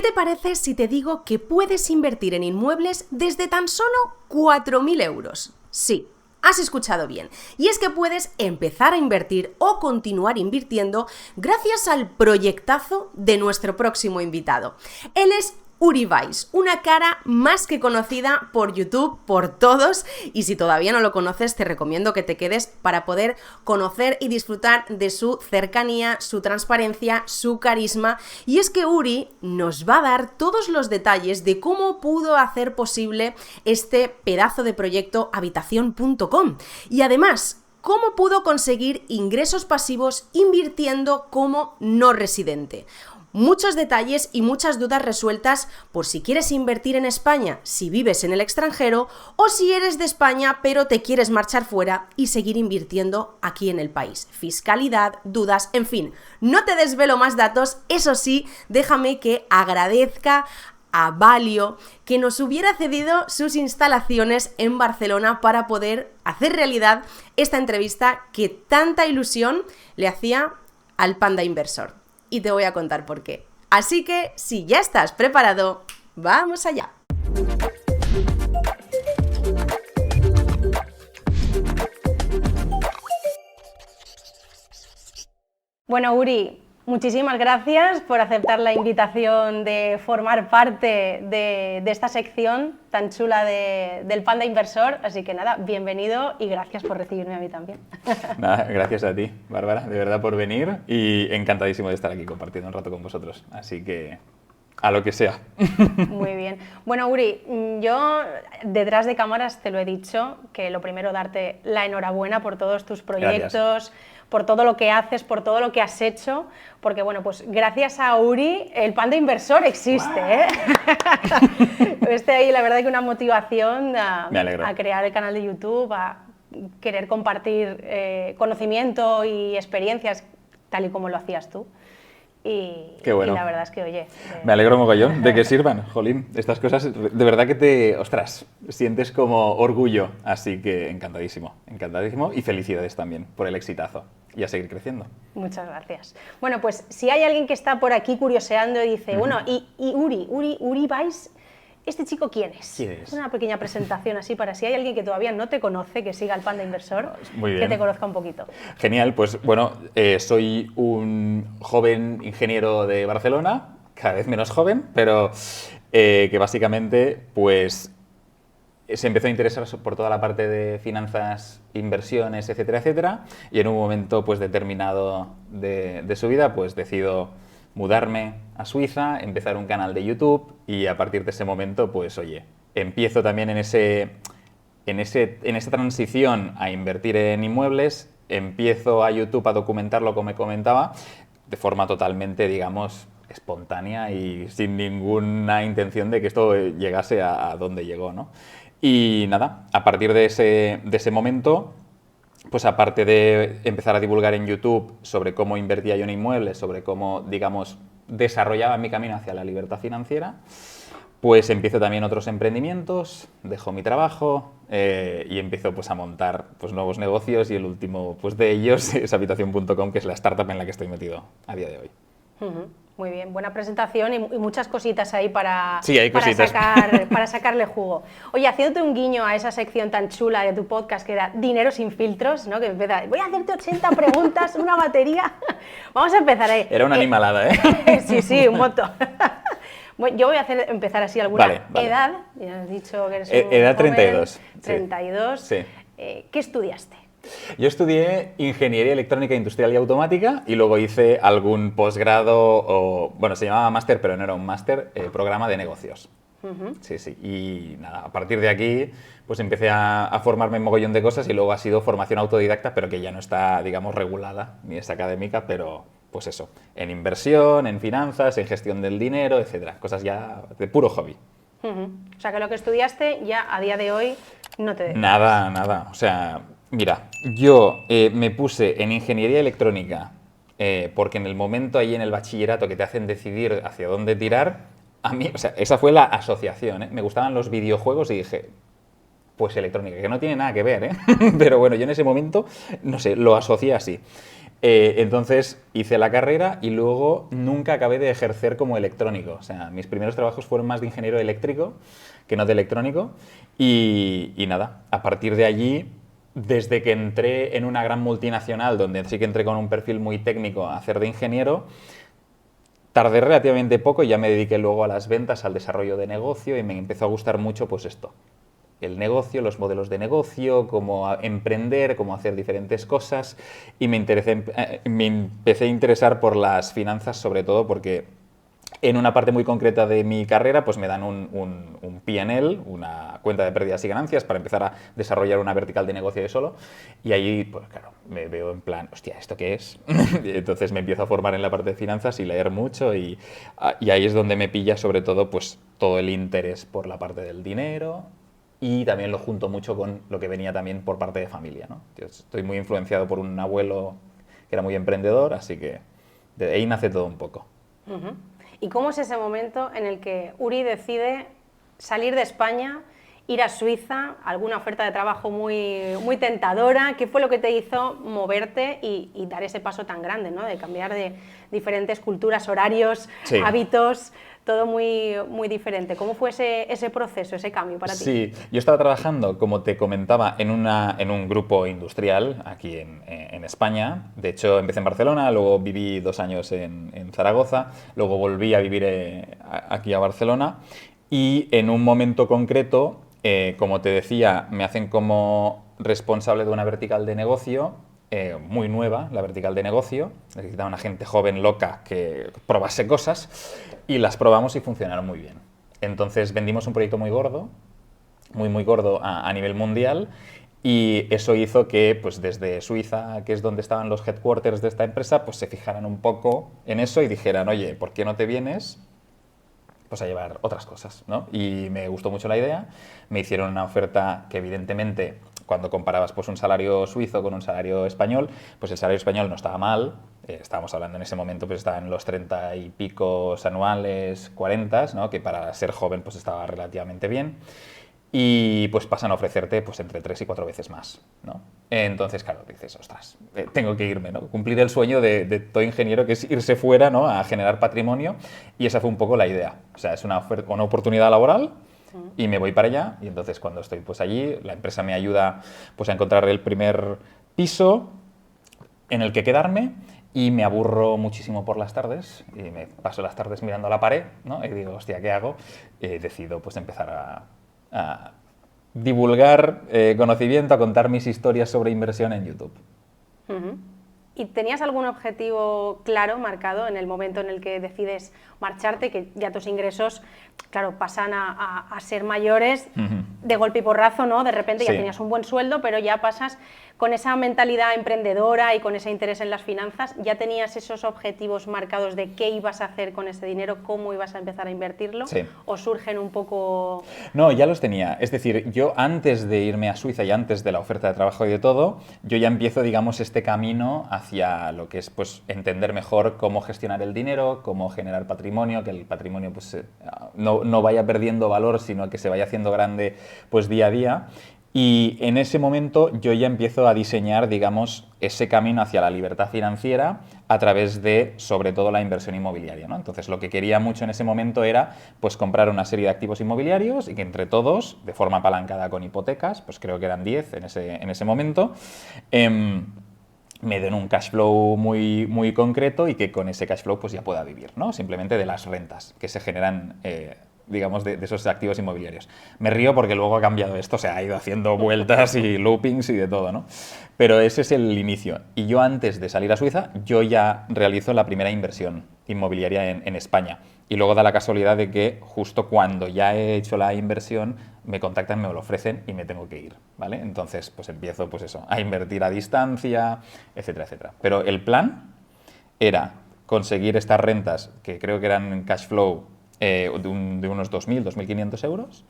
te parece si te digo que puedes invertir en inmuebles desde tan solo 4.000 euros? Sí, has escuchado bien. Y es que puedes empezar a invertir o continuar invirtiendo gracias al proyectazo de nuestro próximo invitado. Él es Uri Weiss, una cara más que conocida por YouTube, por todos, y si todavía no lo conoces te recomiendo que te quedes para poder conocer y disfrutar de su cercanía, su transparencia, su carisma. Y es que Uri nos va a dar todos los detalles de cómo pudo hacer posible este pedazo de proyecto Habitación.com y además cómo pudo conseguir ingresos pasivos invirtiendo como no residente. Muchos detalles y muchas dudas resueltas por si quieres invertir en España, si vives en el extranjero o si eres de España pero te quieres marchar fuera y seguir invirtiendo aquí en el país. Fiscalidad, dudas, en fin, no te desvelo más datos, eso sí, déjame que agradezca a Valio que nos hubiera cedido sus instalaciones en Barcelona para poder hacer realidad esta entrevista que tanta ilusión le hacía al Panda Inversor. Y te voy a contar por qué. Así que, si ya estás preparado, ¡vamos allá! Bueno, Uri, muchísimas gracias por aceptar la invitación de formar parte de esta sección tan chula del Panda Inversor. Así que nada, bienvenido y gracias por recibirme a mí también. Nada, gracias a ti, Bárbara, de verdad por venir y encantadísimo de estar aquí compartiendo un rato con vosotros. Así que a lo que sea. Muy bien. Bueno, Uri, yo detrás de cámaras te lo he dicho, que lo primero darte la enhorabuena por todos tus proyectos. Gracias. Por todo lo que haces, por todo lo que has hecho, porque bueno, pues gracias a Uri el Panda Inversor existe, ¿eh? Ahí la verdad que una motivación a crear el canal de YouTube, a querer compartir conocimiento y experiencias tal y como lo hacías tú. Qué bueno. Y la verdad es que, oye... Me alegro mogollón de que sirvan, jolín. Estas cosas de verdad que ostras, sientes como orgullo. Así que encantadísimo, encantadísimo y felicidades también por el exitazo y a seguir creciendo. Muchas gracias. Bueno, pues si hay alguien que está por aquí curioseando y dice, bueno, y Uri Weiss, ¿este chico quién es? ¿Quién es? Una pequeña presentación así para si hay alguien que todavía no te conoce, que siga al Panda Inversor, Muy bien. Que te conozca un poquito. Genial, pues bueno, soy un joven ingeniero de Barcelona, cada vez menos joven, pero que básicamente pues se empezó a interesar por toda la parte de finanzas, inversiones, etcétera, etcétera, y en un momento pues determinado de su vida pues decido mudarme a Suiza, empezar un canal de YouTube y a partir de ese momento, pues oye, empiezo también en esa transición a invertir en inmuebles, empiezo a YouTube a documentarlo, como me comentaba, de forma totalmente, digamos, espontánea y sin ninguna intención de que esto llegase a donde llegó, ¿no? Y nada, a partir de ese momento, pues aparte de empezar a divulgar en YouTube sobre cómo invertía yo en inmuebles, sobre cómo, digamos, desarrollaba mi camino hacia la libertad financiera, pues empiezo también otros emprendimientos, dejo mi trabajo y empiezo pues a montar pues nuevos negocios y el último pues de ellos es Habitación.com, que es la startup en la que estoy metido a día de hoy. Muy bien, buena presentación y muchas cositas ahí para sacarle jugo. Oye, haciéndote un guiño a esa sección tan chula de tu podcast que era Dinero sin filtros, ¿no? Que empieza, voy a hacerte 80 preguntas, una batería. Vamos a empezar ahí. Era una animalada, ¿eh? Sí, un montón. Bueno, yo voy a empezar así alguna vale. edad. Ya has dicho que eres un edad joven, 32. 32. Sí. ¿Qué estudiaste? Yo estudié Ingeniería Electrónica Industrial y Automática y luego hice algún posgrado, o bueno, se llamaba máster, pero no era un máster, programa de negocios. Sí. Y nada, a partir de aquí pues empecé a formarme en mogollón de cosas y luego ha sido formación autodidacta, pero que ya no está, digamos, regulada, ni es académica, pero pues eso, en inversión, en finanzas, en gestión del dinero, etcétera, cosas ya de puro hobby. O sea, que lo que estudiaste ya a día de hoy no te dedicas. Nada, o sea... Mira, yo me puse en ingeniería electrónica porque en el momento ahí en el bachillerato que te hacen decidir hacia dónde tirar, a mí, o sea, esa fue la asociación, ¿eh? Me gustaban los videojuegos y dije, pues electrónica, que no tiene nada que ver, ¿eh? Pero bueno, yo en ese momento, no sé, lo asocié así. Entonces hice la carrera y luego nunca acabé de ejercer como electrónico. O sea, mis primeros trabajos fueron más de ingeniero eléctrico que no de electrónico. Y nada, a partir de allí, desde que entré en una gran multinacional, donde sí que entré con un perfil muy técnico a hacer de ingeniero, tardé relativamente poco y ya me dediqué luego a las ventas, al desarrollo de negocio y me empezó a gustar mucho pues esto. El negocio, los modelos de negocio, cómo emprender, cómo hacer diferentes cosas y me empecé a interesar por las finanzas sobre todo porque en una parte muy concreta de mi carrera pues me dan un P&L, una cuenta de pérdidas y ganancias para empezar a desarrollar una vertical de negocio de solo y ahí pues claro, me veo en plan, hostia, ¿esto qué es? Entonces me empiezo a formar en la parte de finanzas y leer mucho y ahí es donde me pilla sobre todo pues todo el interés por la parte del dinero. Y también lo junto mucho con lo que venía también por parte de familia, ¿no? Yo estoy muy influenciado por un abuelo que era muy emprendedor, así que de ahí nace todo un poco. Uh-huh. ¿Y cómo es ese momento en el que Uri decide salir de España, ir a Suiza, alguna oferta de trabajo muy, muy tentadora? ¿Qué fue lo que te hizo moverte y dar ese paso tan grande, ¿no? De cambiar de diferentes culturas, horarios, sí. hábitos, todo muy, muy diferente? ¿Cómo fue ese proceso, ese cambio para ti? Sí, yo estaba trabajando, como te comentaba, en un grupo industrial aquí en España. De hecho, empecé en Barcelona, luego viví 2 años en Zaragoza, luego volví a vivir aquí a Barcelona y en un momento concreto, como te decía, me hacen como responsable de una vertical de negocio muy nueva, la vertical de negocio. Necesitaba una gente joven, loca, que probase cosas y las probamos y funcionaron muy bien. Entonces vendimos un proyecto muy gordo, muy gordo a nivel mundial y eso hizo que pues desde Suiza, que es donde estaban los headquarters de esta empresa, pues se fijaran un poco en eso y dijeran, oye, ¿por qué no te vienes pues a llevar otras cosas, ¿no? Y me gustó mucho la idea, me hicieron una oferta que evidentemente cuando comparabas pues un salario suizo con un salario español, pues el salario español no estaba mal, estábamos hablando en ese momento pues estaba en los 30 y picos anuales, 40, ¿no? Que para ser joven pues estaba relativamente bien. Y pues pasan a ofrecerte pues entre 3 y 4 veces más, ¿no? Entonces, claro, dices, ostras, tengo que irme, ¿no? Cumplir el sueño de todo ingeniero, que es irse fuera, ¿no? A generar patrimonio, y esa fue un poco la idea. O sea, es una oportunidad laboral y me voy para allá, y entonces cuando estoy pues allí, la empresa me ayuda pues a encontrar el primer piso en el que quedarme, y me aburro muchísimo por las tardes, y me paso las tardes mirando a la pared, ¿no? Y digo, hostia, ¿qué hago? Y decido pues empezar a divulgar conocimiento, a contar mis historias sobre inversión en YouTube. Uh-huh. ¿Y tenías algún objetivo claro, marcado, en el momento en el que decides marcharte, que ya tus ingresos, claro, pasan a ser mayores de golpe y porrazo, ¿no? De repente ya tenías un buen sueldo, pero ya pasas con esa mentalidad emprendedora y con ese interés en las finanzas, ¿ya tenías esos objetivos marcados de qué ibas a hacer con ese dinero, cómo ibas a empezar a invertirlo? Sí. ¿O surgen un poco...? No, ya los tenía. Es decir, yo antes de irme a Suiza y antes de la oferta de trabajo y de todo, yo ya empiezo, digamos, este camino hacia lo que es, pues, entender mejor cómo gestionar el dinero, cómo generar patrimonio, que el patrimonio, pues, no vaya perdiendo valor, sino que se vaya haciendo grande, pues, día a día. Y en ese momento yo ya empiezo a diseñar, digamos, ese camino hacia la libertad financiera a través de, sobre todo, la inversión inmobiliaria, ¿no? Entonces, lo que quería mucho en ese momento era, pues, comprar una serie de activos inmobiliarios y que entre todos, de forma apalancada con hipotecas, pues creo que eran 10 en ese momento, me den un cash flow muy concreto y que con ese cash flow pues ya pueda vivir, ¿no? Simplemente de las rentas que se generan digamos, de esos activos inmobiliarios. Me río porque luego ha cambiado esto, se ha ido haciendo vueltas y loopings y de todo, ¿no? Pero ese es el inicio. Y yo antes de salir a Suiza, yo ya realizo la primera inversión inmobiliaria en España. Y luego da la casualidad de que justo cuando ya he hecho la inversión, me contactan, me lo ofrecen y me tengo que ir, ¿vale? Entonces, pues empiezo, pues eso, a invertir a distancia, etcétera, etcétera. Pero el plan era conseguir estas rentas, que creo que eran cash flow de unos 2.000, 2.500 euros.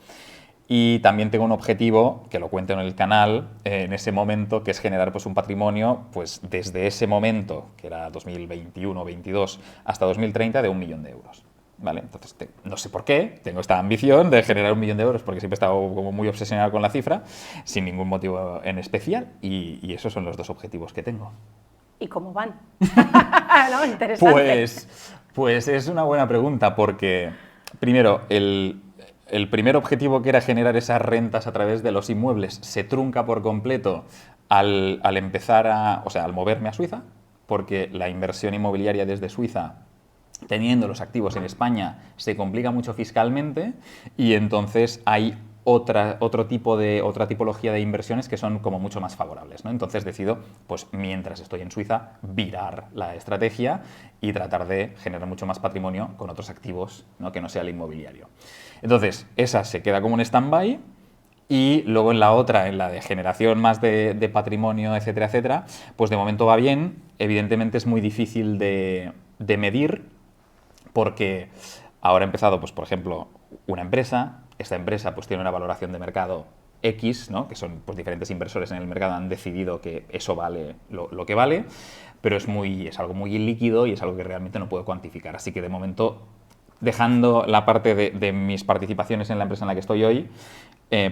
Y también tengo un objetivo, que lo cuento en el canal, en ese momento, que es generar pues, un patrimonio, pues desde ese momento, que era 2021-22, hasta 2030, de 1 millón de euros. ¿Vale? Entonces, no sé por qué, tengo esta ambición de generar 1 millón de euros, porque siempre he estado como muy obsesionado con la cifra, sin ningún motivo en especial, y esos son los 2 objetivos que tengo. ¿Y cómo van? ¿No? Interesante. Pues es una buena pregunta porque, primero, el primer objetivo, que era generar esas rentas a través de los inmuebles, se trunca por completo al empezar al moverme a Suiza, porque la inversión inmobiliaria desde Suiza, teniendo los activos en España, se complica mucho fiscalmente, y entonces hay otra tipología de inversiones que son como mucho más favorables, ¿no? Entonces decido, pues mientras estoy en Suiza, virar la estrategia y tratar de generar mucho más patrimonio con otros activos, ¿no?, que no sea el inmobiliario. Entonces, esa se queda como en stand-by, y luego en la otra, en la de generación más de patrimonio, etcétera, etcétera, pues de momento va bien. Evidentemente es muy difícil de medir, porque ahora ha empezado, pues por ejemplo, una empresa. Esta empresa pues tiene una valoración de mercado X, ¿no?, que son pues diferentes inversores en el mercado han decidido que eso vale lo que vale, pero es algo muy ilíquido y es algo que realmente no puedo cuantificar. Así que de momento, dejando la parte de mis participaciones en la empresa en la que estoy hoy,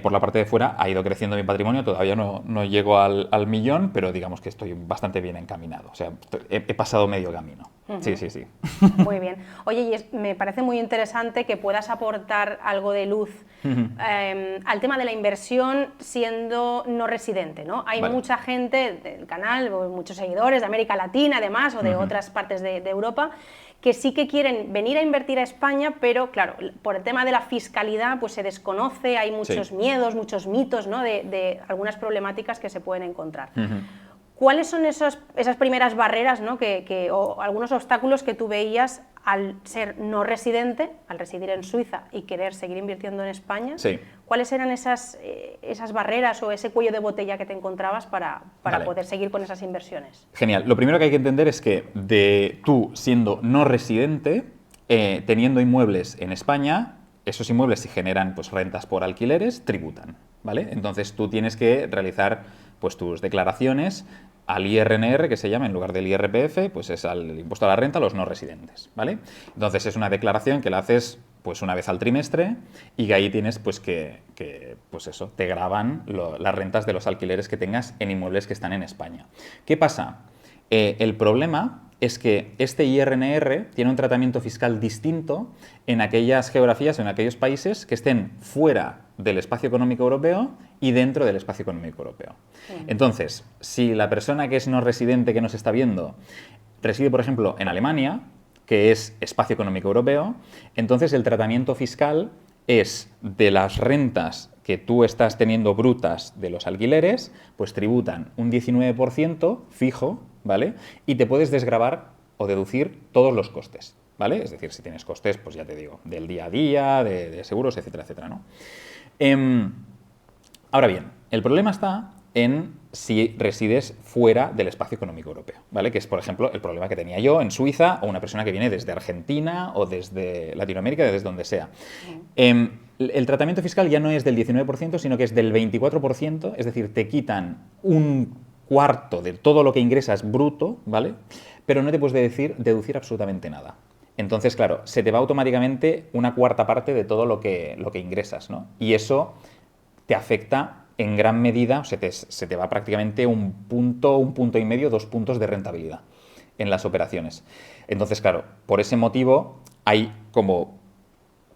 por la parte de fuera ha ido creciendo mi patrimonio. Todavía no llego al millón, pero digamos que estoy bastante bien encaminado. O sea, he pasado medio camino. Sí. Muy bien. Oye, y me parece muy interesante que puedas aportar algo de luz al tema de la inversión siendo no residente, ¿no? Hay mucha gente del canal, muchos seguidores de América Latina, además, o de otras partes de Europa, que sí que quieren venir a invertir a España, pero claro, por el tema de la fiscalidad pues se desconoce, hay muchos miedos, muchos mitos, ¿no?, de algunas problemáticas que se pueden encontrar. ¿Cuáles son esas primeras barreras, ¿no?, o algunos obstáculos que tú veías al ser no residente, al residir en Suiza y querer seguir invirtiendo en España? Sí. ¿Cuáles eran esas barreras o ese cuello de botella que te encontrabas para poder seguir con esas inversiones? Genial. Lo primero que hay que entender es que tú, siendo no residente, teniendo inmuebles en España, esos inmuebles, si generan pues rentas por alquileres, tributan, ¿vale? Entonces tú tienes que realizar pues tus declaraciones al IRNR, que se llama, en lugar del IRPF, pues es al impuesto a la renta a los no residentes, ¿vale? Entonces es una declaración que la haces pues una vez al trimestre, y que ahí tienes pues que pues eso, te graban las rentas de los alquileres que tengas en inmuebles que están en España. ¿Qué pasa? El problema es que este IRNR tiene un tratamiento fiscal distinto en aquellas geografías o en aquellos países que estén fuera del espacio económico europeo y dentro del espacio económico europeo. Entonces, si la persona que es no residente que nos está viendo reside, por ejemplo, en Alemania, que es espacio económico europeo, entonces el tratamiento fiscal es de las rentas que tú estás teniendo brutas de los alquileres, pues tributan un 19% fijo, ¿vale? Y te puedes desgravar o deducir todos los costes, ¿vale? Es decir, si tienes costes, pues ya te digo, del día a día, de seguros, etcétera, etcétera, ¿no? Ahora bien, el problema está en si resides fuera del espacio económico europeo, ¿vale? Que es, por ejemplo, el problema que tenía yo en Suiza, o una persona que viene desde Argentina o desde Latinoamérica, desde donde sea. El tratamiento fiscal ya no es del 19%, sino que es del 24%, es decir, te quitan un cuarto de todo lo que ingresas bruto, ¿vale? Pero no te puedes deducir absolutamente nada. Entonces, claro, se te va automáticamente una cuarta parte de todo lo que ingresas, ¿no? Y eso te afecta en gran medida, o se te va prácticamente un punto y medio, 2 puntos de rentabilidad en las operaciones. Entonces, claro, por ese motivo hay como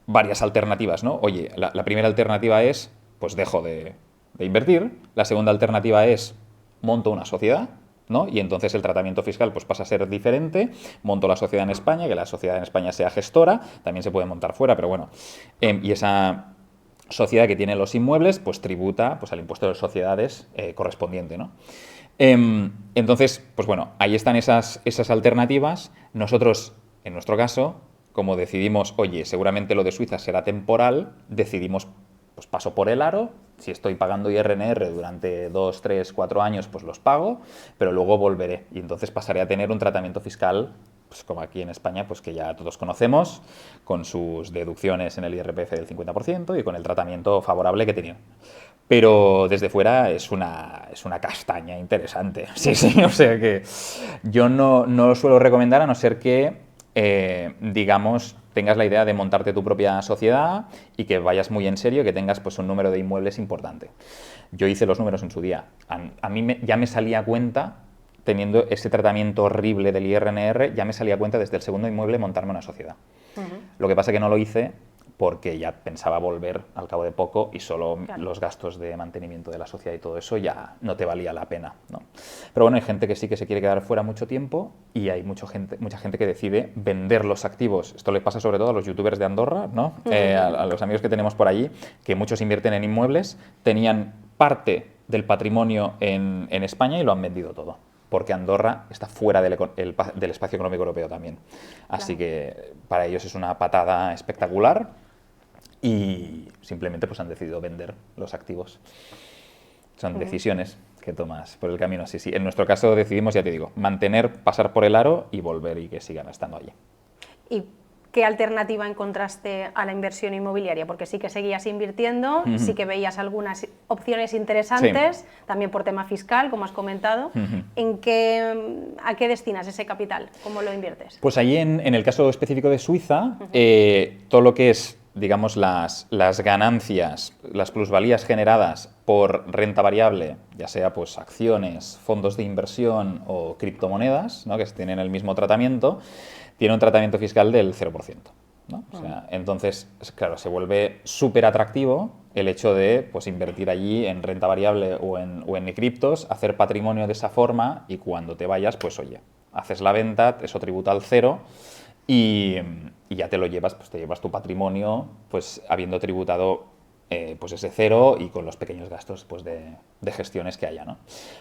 varias alternativas, ¿no? Oye, la primera alternativa es, pues dejo de invertir. La segunda alternativa es, monto una sociedad, ¿no? Y entonces el tratamiento fiscal pues pasa a ser diferente. Monto la sociedad en España, que la sociedad en España sea gestora, también se puede montar fuera, pero bueno. Y esa sociedad que tiene los inmuebles, pues tributa pues al impuesto de sociedades correspondiente, ¿no? Entonces, pues bueno, ahí están esas alternativas. Nosotros, en nuestro caso, como decidimos, oye, seguramente lo de Suiza será temporal, decidimos, pues paso por el aro. Si estoy pagando IRNR durante 2, 3, 4 años, pues los pago, pero luego volveré. Y entonces pasaré a tener un tratamiento fiscal, pues como aquí en España, pues que ya todos conocemos, con sus deducciones en el IRPF del 50% y con el tratamiento favorable que tenía. Pero desde fuera es una castaña interesante. Sí, o sea que yo no lo suelo recomendar, a no ser que, digamos, tengas la idea de montarte tu propia sociedad y que vayas muy en serio, que tengas pues un número de inmuebles importante. Yo hice los números en su día. A mí ya me salía a cuenta teniendo ese tratamiento horrible del IRNR, ya me salía a cuenta desde el segundo inmueble montarme una sociedad. Lo que pasa es que no lo hice porque ya pensaba volver al cabo de poco y solo los gastos de mantenimiento de la sociedad y todo eso ya no te valía la pena, ¿no? Pero bueno, hay gente que sí que se quiere quedar fuera mucho tiempo y hay mucha gente que decide vender los activos. Esto le pasa sobre todo a los youtubers de Andorra, ¿no? A los amigos que tenemos por allí, que muchos invierten en inmuebles, tenían parte del patrimonio en España y lo han vendido todo, porque Andorra está fuera del espacio económico europeo también. Así que para ellos es una patada espectacular y simplemente pues han decidido vender los activos. Son decisiones que tomas por el camino. Sí. En nuestro caso decidimos, ya te digo, pasar por el aro y volver y que sigan estando allí. ¿Y qué alternativa encontraste a la inversión inmobiliaria? Porque sí que seguías invirtiendo, sí que veías algunas opciones interesantes, también por tema fiscal, como has comentado. ¿A qué destinas ese capital? ¿Cómo lo inviertes? Pues allí, en el caso específico de Suiza, todo lo que es, digamos, las ganancias, las plusvalías generadas por renta variable, ya sea pues acciones, fondos de inversión o criptomonedas, ¿no?, que tienen el mismo tratamiento, tiene un tratamiento fiscal del 0%. ¿No? O sea, entonces, claro, se vuelve súper atractivo el hecho de pues, invertir allí en renta variable o en criptos, hacer patrimonio de esa forma y cuando te vayas, pues oye, haces la venta, eso tributa al 0 y ya te lo llevas, pues te llevas tu patrimonio, pues habiendo tributado pues ese 0 y con los pequeños gastos pues, de gestiones que haya, ¿no?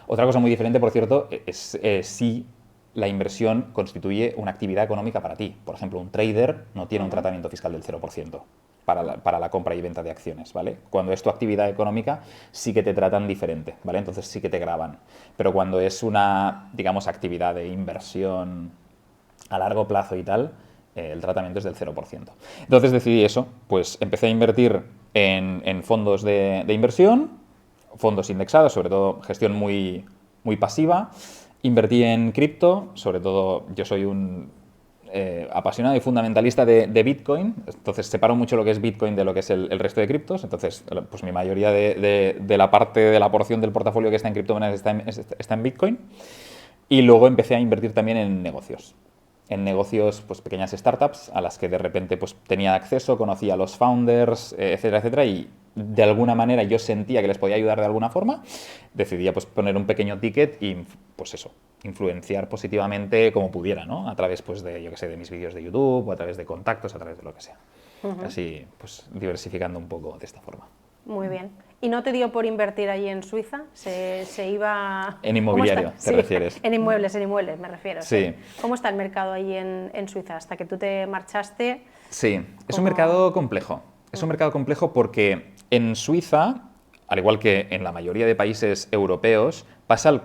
Otra cosa muy diferente, por cierto, es si la inversión constituye una actividad económica para ti. Por ejemplo, un trader no tiene un tratamiento fiscal del 0% para la compra y venta de acciones, ¿vale? Cuando es tu actividad económica, sí que te tratan diferente, ¿vale? Entonces sí que te gravan. Pero cuando es una, digamos, actividad de inversión a largo plazo y tal, el tratamiento es del 0%. Entonces decidí eso, pues empecé a invertir en fondos de inversión, fondos indexados, sobre todo gestión muy pasiva. Invertí en cripto, sobre todo yo soy un apasionado y fundamentalista de Bitcoin, entonces separo mucho lo que es Bitcoin de lo que es el resto de criptos, entonces pues mi mayoría de la parte de la porción del portafolio que está en criptomonedas está en Bitcoin, y luego empecé a invertir también en negocios, pues pequeñas startups a las que de repente pues tenía acceso, conocía a los founders, etcétera, etcétera, y de alguna manera yo sentía que les podía ayudar de alguna forma, decidía pues poner un pequeño ticket y pues eso, influenciar positivamente como pudiera, ¿no? A través pues de, yo qué sé, de mis vídeos de YouTube o a través de contactos, a través de lo que sea. Así pues diversificando un poco de esta forma. Muy bien. ¿Y no te dio por invertir allí en Suiza? ¿Se iba...? En inmobiliario, ¿te refieres? En inmuebles me refiero. Sí. ¿Cómo está el mercado allí en Suiza? Hasta que tú te marchaste... Sí, es un mercado complejo. Es un mercado complejo porque en Suiza, al igual que en la mayoría de países europeos, pasa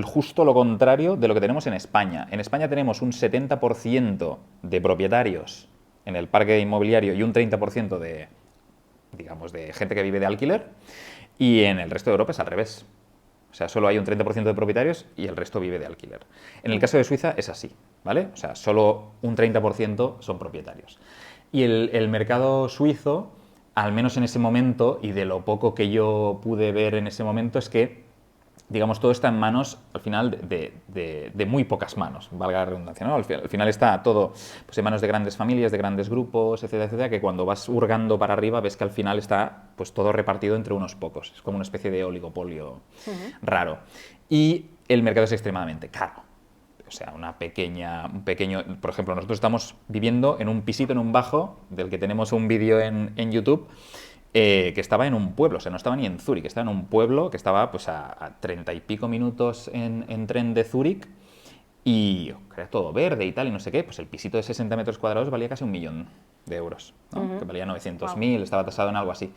justo lo contrario de lo que tenemos en España. En España tenemos un 70% de propietarios en el parque inmobiliario y un 30% de gente que vive de alquiler, y en el resto de Europa es al revés. O sea, solo hay un 30% de propietarios y el resto vive de alquiler. En el caso de Suiza es así, ¿vale? O sea, solo un 30% son propietarios. Y el mercado suizo, al menos en ese momento, y de lo poco que yo pude ver en ese momento, es que, digamos, todo está en manos, al final, de muy pocas manos, valga la redundancia, ¿no? Al final está todo pues, en manos de grandes familias, de grandes grupos, etcétera, etcétera, que cuando vas hurgando para arriba ves que al final está pues, todo repartido entre unos pocos. Es como una especie de oligopolio raro. Y el mercado es extremadamente caro. O sea, un pequeño... Por ejemplo, nosotros estamos viviendo en un pisito, en un bajo, del que tenemos un vídeo en YouTube, que estaba en un pueblo, o sea, no estaba ni en Zúrich, estaba en un pueblo que estaba pues a 30 y pico minutos en tren de Zúrich, y era todo verde y tal, y no sé qué, pues el pisito de 60 metros cuadrados valía casi 1 millón de euros, ¿no? Que valía 900.000, estaba tasado en algo así.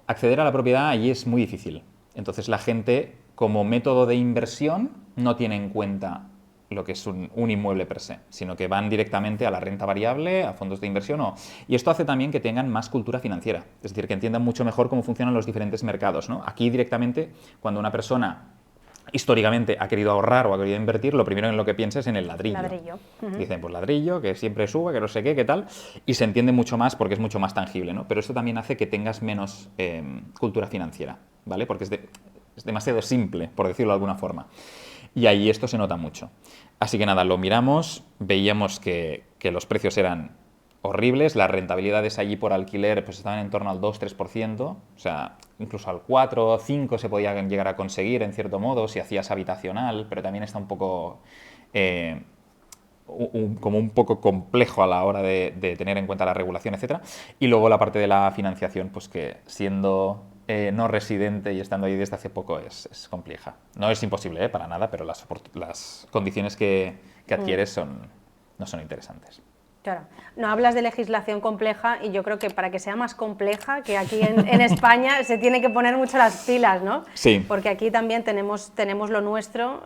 Acceder a la propiedad allí es muy difícil, entonces la gente, como método de inversión, no tiene en cuenta lo que es un inmueble per se, sino que van directamente a la renta variable, a fondos de inversión. Y esto hace también que tengan más cultura financiera, es decir, que entiendan mucho mejor cómo funcionan los diferentes mercados, ¿no? Aquí directamente, cuando una persona históricamente ha querido ahorrar o ha querido invertir, lo primero en lo que piensa es en el ladrillo. Dicen, pues ladrillo, que siempre sube, que no sé qué tal, y se entiende mucho más porque es mucho más tangible, ¿no? Pero esto también hace que tengas menos cultura financiera, ¿vale? Porque es demasiado simple, por decirlo de alguna forma. Y ahí esto se nota mucho. Así que nada, lo miramos, veíamos que los precios eran horribles, las rentabilidades allí por alquiler pues estaban en torno al 2-3%, o sea, incluso al 4 o 5 se podía llegar a conseguir en cierto modo si hacías habitacional, pero también está un poco como un poco complejo a la hora de tener en cuenta la regulación, etcétera. Y luego la parte de la financiación, pues que siendo no residente y estando ahí desde hace poco es compleja. No es imposible, para nada, pero las condiciones que adquieres no son interesantes. Claro, no hablas de legislación compleja y yo creo que para que sea más compleja, que aquí en España se tiene que poner mucho las pilas, ¿no? Sí. Porque aquí también tenemos lo nuestro.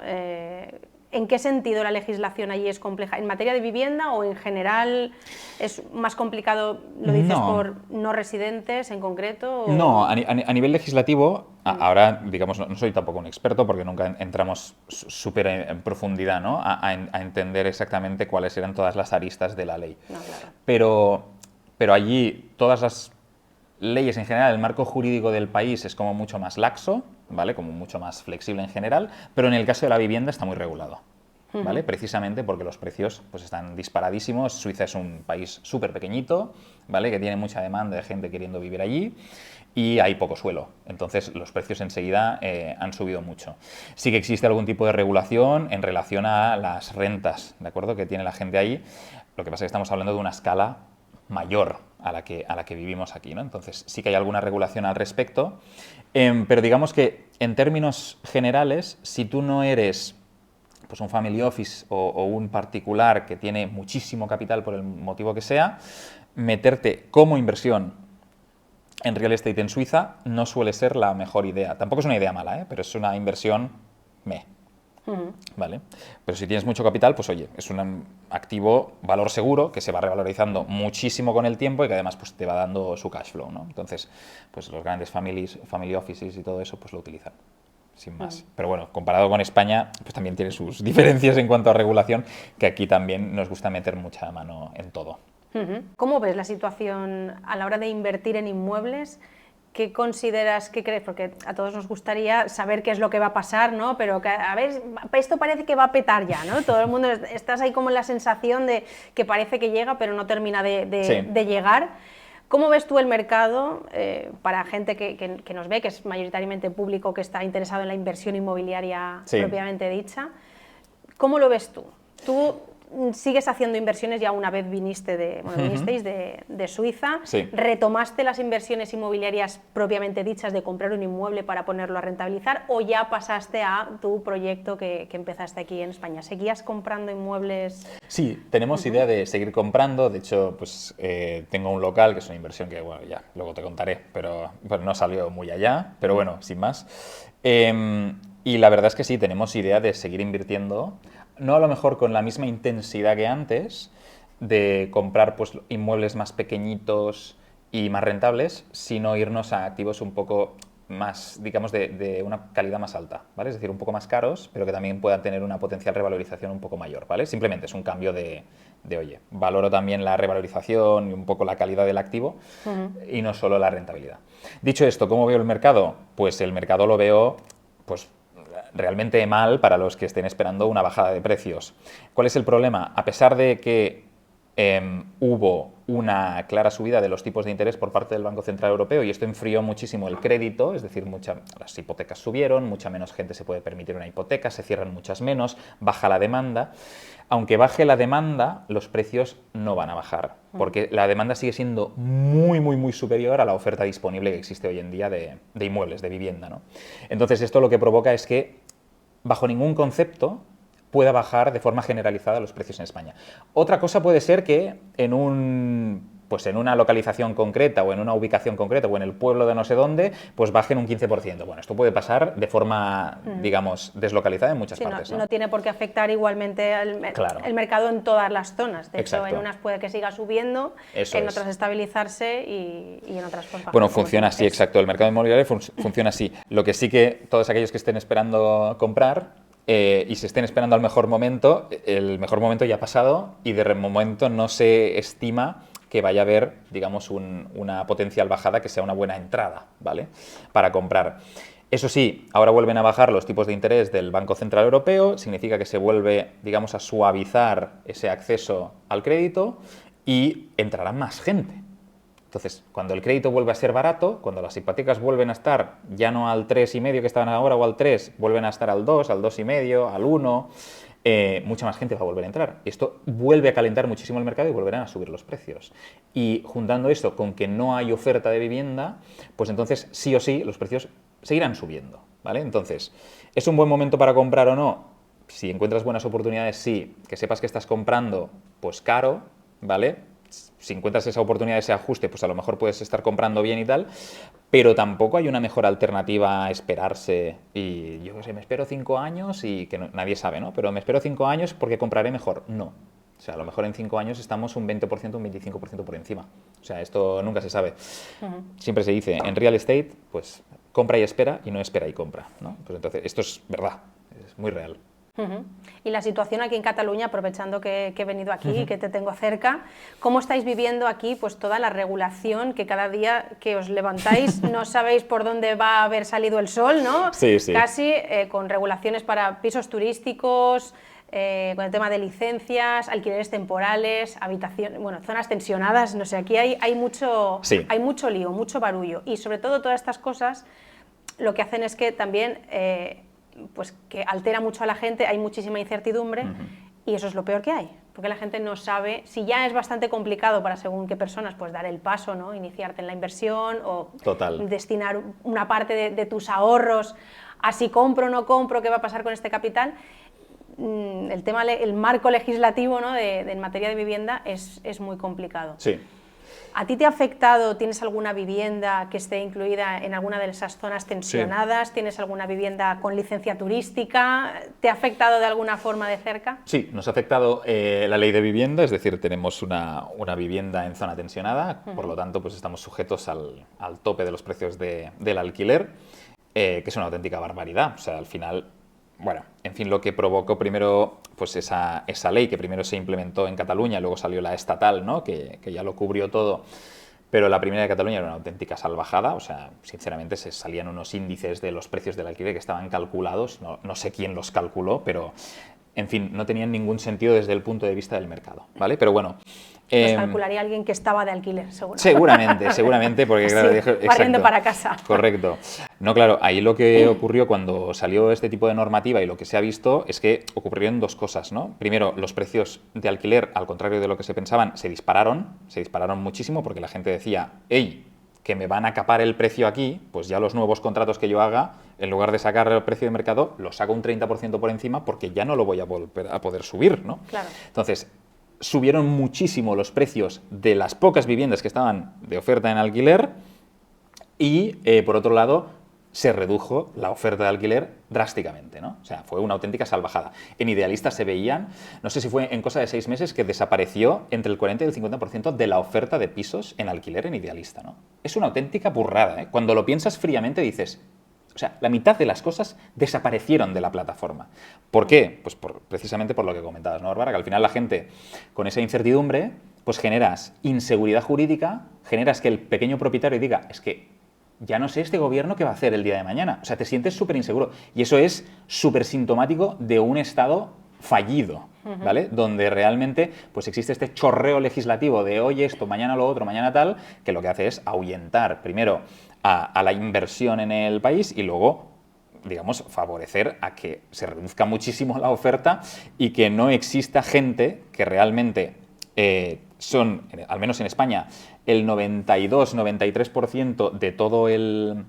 ¿En qué sentido la legislación allí es compleja? ¿En materia de vivienda o en general es más complicado, lo dices por no residentes en concreto? ¿O? No, a nivel legislativo, ahora digamos, no soy tampoco un experto porque nunca entramos súper en profundidad, ¿no? a entender exactamente cuáles eran todas las aristas de la ley. No, claro. Pero allí todas las leyes en general, el marco jurídico del país es como mucho más laxo, ¿vale? Como mucho más flexible en general, pero en el caso de la vivienda está muy regulado, ¿vale? Precisamente porque los precios pues están disparadísimos. Suiza es un país súper pequeñito, ¿vale? Que tiene mucha demanda de gente queriendo vivir allí y hay poco suelo. Entonces los precios enseguida han subido mucho. Sí que existe algún tipo de regulación en relación a las rentas, ¿de acuerdo? Que tiene la gente ahí. Lo que pasa es que estamos hablando de una escala mayor a la que vivimos aquí, ¿no? Entonces sí que hay alguna regulación al respecto, pero digamos que en términos generales, si tú no eres pues un family office o un particular que tiene muchísimo capital por el motivo que sea, meterte como inversión en real estate en Suiza no suele ser la mejor idea. Tampoco es una idea mala, pero es una inversión ¿vale? Pero si tienes mucho capital, pues oye, es un activo valor seguro que se va revalorizando muchísimo con el tiempo y que además pues, te va dando su cash flow, ¿no? Entonces, pues los grandes family offices y todo eso, pues lo utilizan, sin más. Pero bueno, comparado con España, pues también tiene sus diferencias en cuanto a regulación, que aquí también nos gusta meter mucha mano en todo. ¿Cómo ves la situación a la hora de invertir en inmuebles? ¿Qué consideras, qué crees? Porque a todos nos gustaría saber qué es lo que va a pasar, ¿no? Pero que, a ver, esto parece que va a petar ya, ¿no? Todo el mundo, estás ahí como en la sensación de que parece que llega, pero no termina de llegar. ¿Cómo ves tú el mercado para gente que nos ve, que es mayoritariamente público, que está interesado en la inversión inmobiliaria propiamente dicha? ¿Cómo lo ves tú? ¿Tú sigues haciendo inversiones? Ya una vez vinisteis de Suiza, ¿retomaste las inversiones inmobiliarias propiamente dichas de comprar un inmueble para ponerlo a rentabilizar o ya pasaste a tu proyecto que empezaste aquí en España? ¿Seguías comprando inmuebles? Sí, tenemos idea de seguir comprando. De hecho, pues tengo un local que es una inversión que, bueno, ya luego te contaré, pero no salió muy allá, pero bueno, sin más. Y la verdad es que sí, tenemos idea de seguir invirtiendo. No a lo mejor con la misma intensidad que antes, de comprar pues, inmuebles más pequeñitos y más rentables, sino irnos a activos un poco más, digamos, de una calidad más alta, ¿vale? Es decir, un poco más caros, pero que también puedan tener una potencial revalorización un poco mayor, ¿vale? Simplemente es un cambio de oye, valoro también la revalorización y un poco la calidad del activo y no solo la rentabilidad. Dicho esto, ¿cómo veo el mercado? Pues el mercado lo veo, pues, realmente mal para los que estén esperando una bajada de precios. ¿Cuál es el problema? A pesar de que hubo una clara subida de los tipos de interés por parte del Banco Central Europeo y esto enfrió muchísimo el crédito, es decir, las hipotecas subieron, mucha menos gente se puede permitir una hipoteca, se cierran muchas menos, baja la demanda. Aunque baje la demanda, los precios no van a bajar, porque la demanda sigue siendo muy, muy, muy superior a la oferta disponible que existe hoy en día de inmuebles, de vivienda, ¿no? Entonces esto lo que provoca es que bajo ningún concepto pueda bajar de forma generalizada los precios en España. Otra cosa puede ser que en una localización concreta o en una ubicación concreta o en el pueblo de no sé dónde, pues bajen un 15%. Bueno, esto puede pasar de forma, digamos, deslocalizada en muchas partes. No tiene por qué afectar igualmente el mercado en todas las zonas. De hecho, en unas puede que siga subiendo, en otras estabilizarse y en otras pues bajar. Bueno, funciona así, exacto. El mercado inmobiliario funciona así. Lo que sí que todos aquellos que estén esperando comprar y se estén esperando al mejor momento, el mejor momento ya ha pasado y de momento no se estima que vaya a haber, digamos, una potencial bajada que sea una buena entrada, ¿vale? Para comprar. Eso sí, ahora vuelven a bajar los tipos de interés del Banco Central Europeo, significa que se vuelve, digamos, a suavizar ese acceso al crédito y entrará más gente. Entonces, cuando el crédito vuelve a ser barato, cuando las hipotecas vuelven a estar ya no al 3,5 que estaban ahora o al 3, vuelven a estar al 2, al 2,5, al 1, mucha más gente va a volver a entrar. Y esto vuelve a calentar muchísimo el mercado y volverán a subir los precios. Y juntando esto con que no hay oferta de vivienda, pues entonces sí o sí los precios seguirán subiendo, ¿vale? Entonces, ¿es un buen momento para comprar o no? Si encuentras buenas oportunidades, sí. Que sepas que estás comprando, pues caro, ¿vale? Si encuentras esa oportunidad, ese ajuste, pues a lo mejor puedes estar comprando bien y tal, pero tampoco hay una mejor alternativa a esperarse y yo qué sé, me espero 5 años y que nadie sabe, ¿no? Pero me espero 5 años porque compraré mejor. No. O sea, a lo mejor en 5 años estamos un 20%, un 25% por encima. O sea, esto nunca se sabe. Siempre se dice, en real estate, pues compra y espera y no espera y compra, ¿no? Pues entonces, esto es verdad, es muy real. Y la situación aquí en Cataluña, aprovechando que he venido aquí y que te tengo cerca, ¿cómo estáis viviendo aquí pues toda la regulación que cada día que os levantáis no sabéis por dónde va a haber salido el sol, ¿no? Sí, sí. Casi con regulaciones para pisos turísticos, con el tema de licencias, alquileres temporales, habitaciones, bueno, zonas tensionadas, no sé, aquí hay mucho lío, mucho barullo y sobre todo todas estas cosas lo que hacen es que también pues que altera mucho a la gente, hay muchísima incertidumbre y eso es lo peor que hay, porque la gente no sabe, si ya es bastante complicado para según qué personas, pues dar el paso, ¿no? Iniciarte en la inversión o destinar una parte de tus ahorros a si compro o no compro, qué va a pasar con este capital. El marco legislativo, ¿no? en materia de vivienda es muy complicado. Sí. ¿A ti te ha afectado? ¿Tienes alguna vivienda que esté incluida en alguna de esas zonas tensionadas? Sí. ¿Tienes alguna vivienda con licencia turística? ¿Te ha afectado de alguna forma de cerca? Sí, nos ha afectado la ley de vivienda, es decir, tenemos una vivienda en zona tensionada, por lo tanto pues estamos sujetos al tope de los precios del alquiler, que es una auténtica barbaridad. O sea, al final, bueno, en fin, lo que provocó primero pues esa ley que primero se implementó en Cataluña, luego salió la estatal, ¿no? que ya lo cubrió todo, pero la primera de Cataluña era una auténtica salvajada. O sea, sinceramente se salían unos índices de los precios del alquiler que estaban calculados, no sé quién los calculó, pero en fin, no tenían ningún sentido desde el punto de vista del mercado, ¿vale? Pero bueno... Los calcularía alguien que estaba de alquiler, seguro. Seguramente, porque claro... Sí, barriendo para casa. Correcto. No, claro, ahí lo que ocurrió cuando salió este tipo de normativa y lo que se ha visto es que ocurrieron dos cosas, ¿no? Primero, los precios de alquiler, al contrario de lo que se pensaban, se dispararon muchísimo porque la gente decía, ¡ey!, que me van a capar el precio aquí, pues ya los nuevos contratos que yo haga, en lugar de sacar el precio de mercado, lo saco un 30% por encima porque ya no lo voy a volver a poder subir, ¿no? Claro. Entonces, subieron muchísimo los precios de las pocas viviendas que estaban de oferta en alquiler y, por otro lado, se redujo la oferta de alquiler drásticamente, ¿no? O sea, fue una auténtica salvajada. En Idealista se veían, no sé si fue en cosa de 6 meses, que desapareció entre el 40 y el 50% de la oferta de pisos en alquiler en Idealista, ¿no? Es una auténtica burrada, ¿eh? Cuando lo piensas fríamente dices... O sea, la mitad de las cosas desaparecieron de la plataforma. ¿Por qué? Pues precisamente por lo que comentabas, ¿no, Bárbara? Que al final la gente, con esa incertidumbre, pues generas inseguridad jurídica, generas que el pequeño propietario diga, es que ya no sé este gobierno qué va a hacer el día de mañana. O sea, te sientes súper inseguro. Y eso es súper sintomático de un Estado fallido, ¿vale? Donde realmente pues existe este chorreo legislativo de hoy esto, mañana lo otro, mañana tal, que lo que hace es ahuyentar primero a la inversión en el país y luego, digamos, favorecer a que se reduzca muchísimo la oferta y que no exista gente que realmente son, al menos en España, el 92-93% de todo el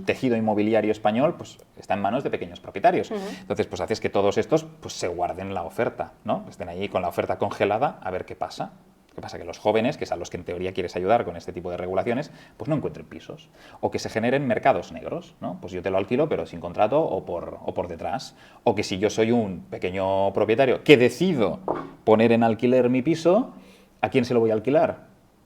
tejido inmobiliario español pues está en manos de pequeños propietarios. Entonces, pues haces que todos estos pues se guarden la oferta, ¿no? Estén ahí con la oferta congelada a ver qué pasa. ¿Qué pasa? Que los jóvenes, que es a los que en teoría quieres ayudar con este tipo de regulaciones, pues no encuentren pisos. O que se generen mercados negros, ¿no? Pues yo te lo alquilo, pero sin contrato o por detrás. O que si yo soy un pequeño propietario que decido poner en alquiler mi piso, ¿a quién se lo voy a alquilar?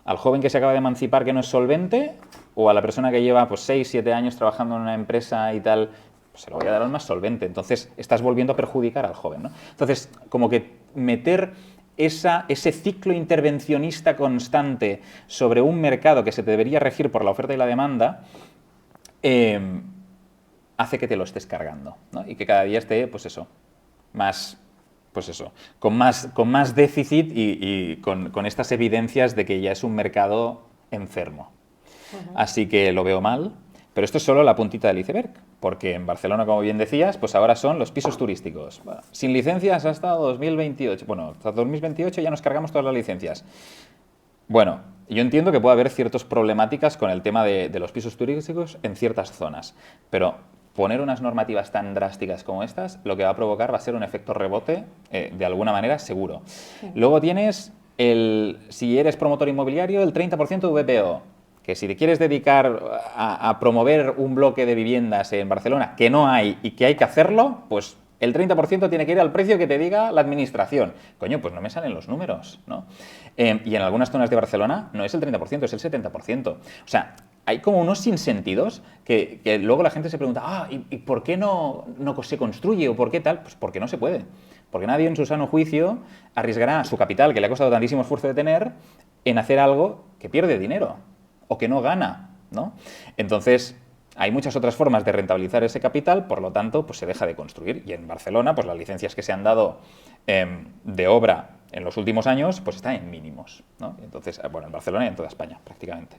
¿Al joven que se acaba de emancipar que no es solvente? ¿O a la persona que lleva pues 6, 7 años trabajando en una empresa y tal? Pues se lo voy a dar al más solvente. Entonces estás volviendo a perjudicar al joven, ¿no? Entonces, como que meter ese ciclo intervencionista constante sobre un mercado que se debería regir por la oferta y la demanda, hace que te lo estés cargando, ¿no? Y que cada día esté, pues eso, más, pues eso, con más déficit y con estas evidencias de que ya es un mercado enfermo. Así que lo veo mal, pero esto es solo la puntita del iceberg, porque en Barcelona, como bien decías, pues ahora son los pisos turísticos. Bueno, sin licencias hasta 2028. Bueno, hasta 2028 ya nos cargamos todas las licencias. Bueno, yo entiendo que puede haber ciertas problemáticas con el tema de los pisos turísticos en ciertas zonas, pero poner unas normativas tan drásticas como estas, lo que va a provocar va a ser un efecto rebote, de alguna manera, seguro. Sí. Luego tienes, si eres promotor inmobiliario, el 30% de VPO, que si te quieres dedicar a promover un bloque de viviendas en Barcelona, que no hay y que hay que hacerlo, pues el 30% tiene que ir al precio que te diga la administración. Coño, pues no me salen los números, ¿no? Y en algunas zonas de Barcelona no es el 30%, es el 70%. O sea, hay como unos sinsentidos que luego la gente se pregunta, ¿y por qué no se construye o por qué tal? Pues porque no se puede. Porque nadie en su sano juicio arriesgará su capital, que le ha costado tantísimo esfuerzo de tener, en hacer algo que pierde dinero o que no gana, ¿no? Entonces, hay muchas otras formas de rentabilizar ese capital, por lo tanto, pues se deja de construir. Y en Barcelona, pues las licencias que se han dado de obra en los últimos años, pues están en mínimos, ¿no? Entonces, bueno, en Barcelona y en toda España, prácticamente.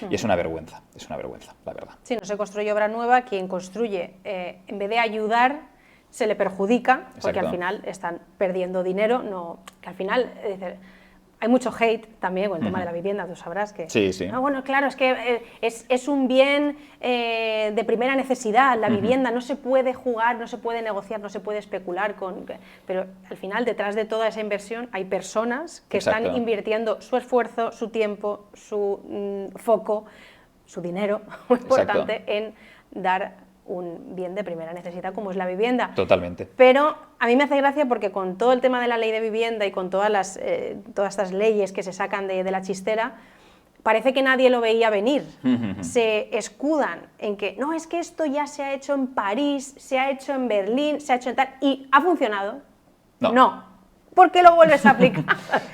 Y es una vergüenza, la verdad. Sí, no se construye obra nueva, quien construye, en vez de ayudar, se le perjudica, porque al final están perdiendo dinero, que al final... Hay mucho hate también con el tema de la vivienda, tú sabrás que... Sí, sí. Bueno, claro, es que es un bien de primera necesidad, la vivienda, no se puede jugar, no se puede negociar, no se puede especular con... Pero al final, detrás de toda esa inversión, hay personas que están invirtiendo su esfuerzo, su tiempo, su foco, su dinero, muy importante, en dar un bien de primera necesidad como es la vivienda. Totalmente. Pero a mí me hace gracia porque con todo el tema de la ley de vivienda y con todas estas leyes que se sacan de la chistera, parece que nadie lo veía venir. Se escudan en que, no, es que esto ya se ha hecho en París, se ha hecho en Berlín, se ha hecho en tal... ¿Y ha funcionado? No. ¿Por qué lo vuelves a aplicar?